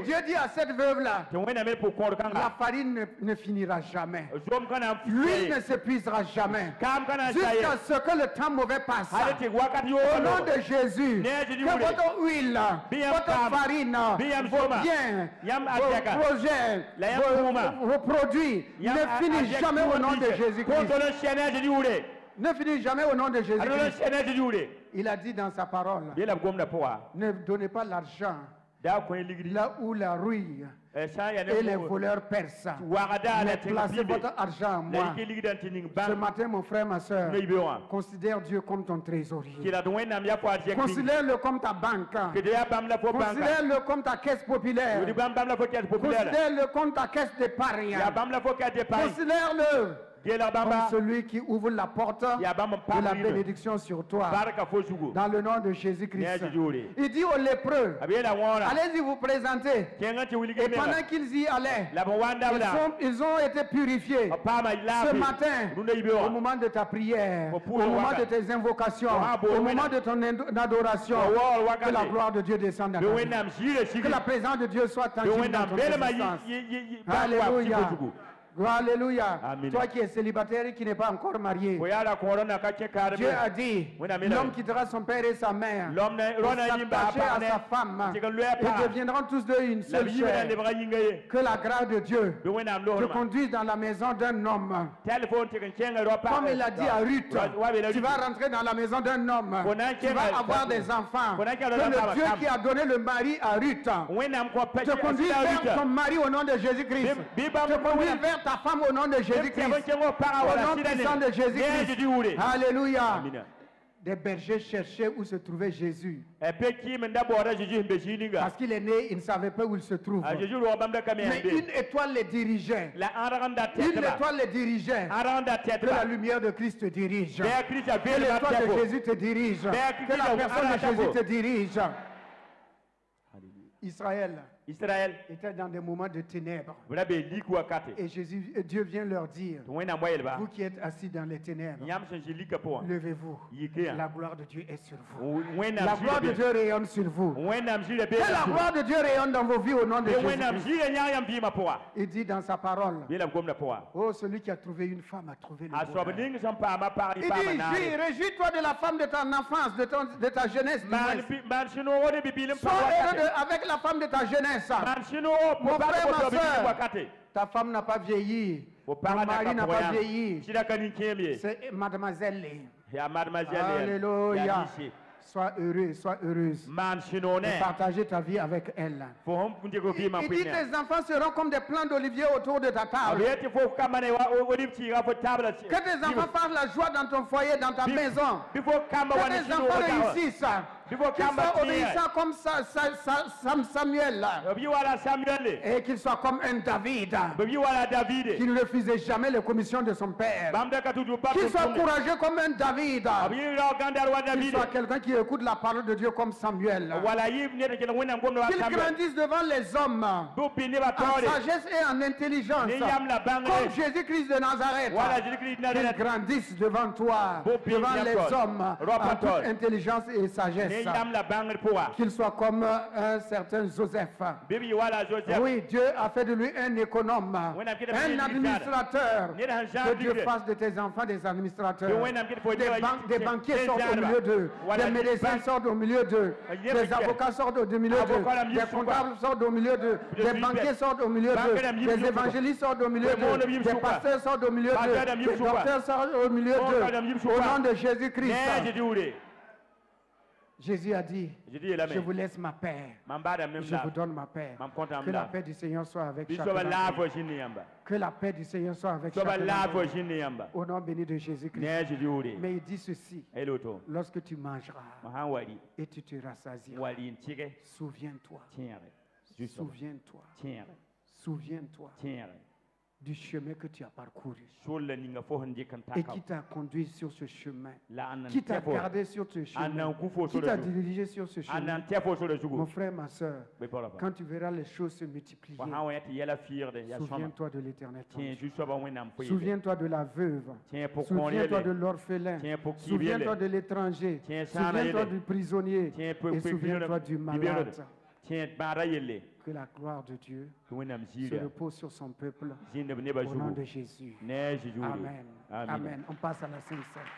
Dieu dit à cette veuve-là, la farine ne finira jamais. L'huile ne s'épuisera jamais. Jusqu'à ce que le temps mauvais passe. Au nom de Jésus, que votre huile, votre farine, vos biens, vos projets, vos produits ne finissent jamais au nom de Jésus-Christ. Ne finissent jamais au nom de Jésus-Christ. Il a dit dans sa parole, ne donnez pas l'argent là où la rouille et les voleurs percent. Mais placez votre argent en moi. Ce matin, mon frère, ma soeur, considère Dieu comme ton trésorier. Considère-le comme ta banque. Considère-le comme ta caisse populaire. Considère-le comme ta caisse d'épargne. Considère-le comme celui qui ouvre la porte de la bénédiction sur toi. Dans le nom de Jésus-Christ. Il dit aux lépreux, allez-y vous présenter. Et pendant qu'ils y allaient, ils ont été purifiés. Ce matin, au moment de ta prière, au moment de tes invocations, au moment de ton adoration, que la gloire de Dieu descende dans ta vie. Que la présence de Dieu soit tangible dans ton existence. Alléluia. Alléluia. Toi qui es célibataire et qui n'est pas encore marié, Dieu a dit, l'homme quittera son père et sa mère pour s'attacher à sa femme et deviendront tous deux une seule chair. Que la grâce de Dieu te conduise dans la maison d'un homme. Comme il a dit à Ruth, tu vas rentrer dans la maison d'un homme. Tu vas avoir des enfants. Que le Dieu qui a donné le mari à Ruth te conduise vers ton mari au nom de Jésus-Christ. Te conduise vers ta femme au nom de Jésus-Christ. Au nom puissant de Jésus-Christ. Alléluia. Des bergers cherchaient où se trouvait Jésus. Parce qu'il est né, ils ne savaient pas où il se trouve. Mais une étoile les dirigeait. Une étoile les dirigeait. Que la lumière de Christ te dirige. Que l'étoile de Jésus te dirige. Que la personne de Jésus te dirige. Israël était dans des moments de ténèbres. Et Dieu vient leur dire, vous qui êtes assis dans les ténèbres, levez-vous. La gloire de Dieu est sur vous. La gloire de Dieu rayonne sur vous. Que la gloire de Dieu rayonne dans vos vies au nom de Jésus. Il dit dans sa parole, oh, celui qui a trouvé une femme a trouvé le bonheur. Il dit, réjouis-toi de la femme de ton enfance, de ta jeunesse. Sois heureux avec la femme de ta jeunesse. Mon frère, ma soeur, ta femme n'a pas vieilli. Ton mari n'a pas vieilli. C'est mademoiselle. Alléluia. Sois heureux, sois heureuse. Et partager ta vie avec elle. Il dit tes enfants seront comme des plants d'olivier autour de ta table. Que tes enfants fassent la joie dans ton foyer, dans ta maison. Que tes enfants réussissent. Qu'ils soient obéissants comme Samuel. Et qu'il soit comme un David. Qui ne refusait jamais les commissions de son père. Qu'il soit courageux comme un David. Qu'il soit quelqu'un qui écoute la parole de Dieu comme Samuel. Qu'il grandisse devant les hommes. En sagesse et en intelligence. Comme Jésus-Christ de Nazareth. Qu'il grandisse devant toi. Devant les hommes. En toute intelligence et sagesse. Qu'il soit comme un certain Joseph. Oui, Dieu a fait de lui un économe, un administrateur. Que Dieu fasse de tes enfants des administrateurs. Des banquiers sortent au milieu d'eux. Des médecins sortent au milieu d'eux. Des avocats sortent au milieu d'eux. Des comptables sortent au milieu d'eux. Des banquiers sortent au milieu d'eux. Des évangélistes sortent au milieu d'eux. Des pasteurs sortent au milieu d'eux. Des docteurs sortent au milieu d'eux. Au nom de Jésus-Christ. Jésus a dit, je vous laisse ma paix, je vous donne ma paix. Que la paix du Seigneur soit avec chacun. Que la paix du Seigneur soit avec chacun. Au nom béni de Jésus-Christ. Mais il dit ceci, lorsque tu mangeras et tu te rassasieras, souviens-toi, souviens-toi, souviens-toi du chemin que tu as parcouru et qui t'a conduit sur ce chemin, qui t'a gardé sur ce chemin, qui t'a dirigé sur ce chemin. Mon frère, ma soeur, quand tu verras les choses se multiplier, souviens-toi de l'éternité. Souviens-toi de la veuve. Souviens-toi de l'orphelin. Souviens-toi de l'étranger. Souviens-toi du prisonnier. Et souviens-toi du malade. Que la gloire de Dieu se repose sur son peuple au nom de Jésus. Amen. Amen. On passe à la Sainte Seine.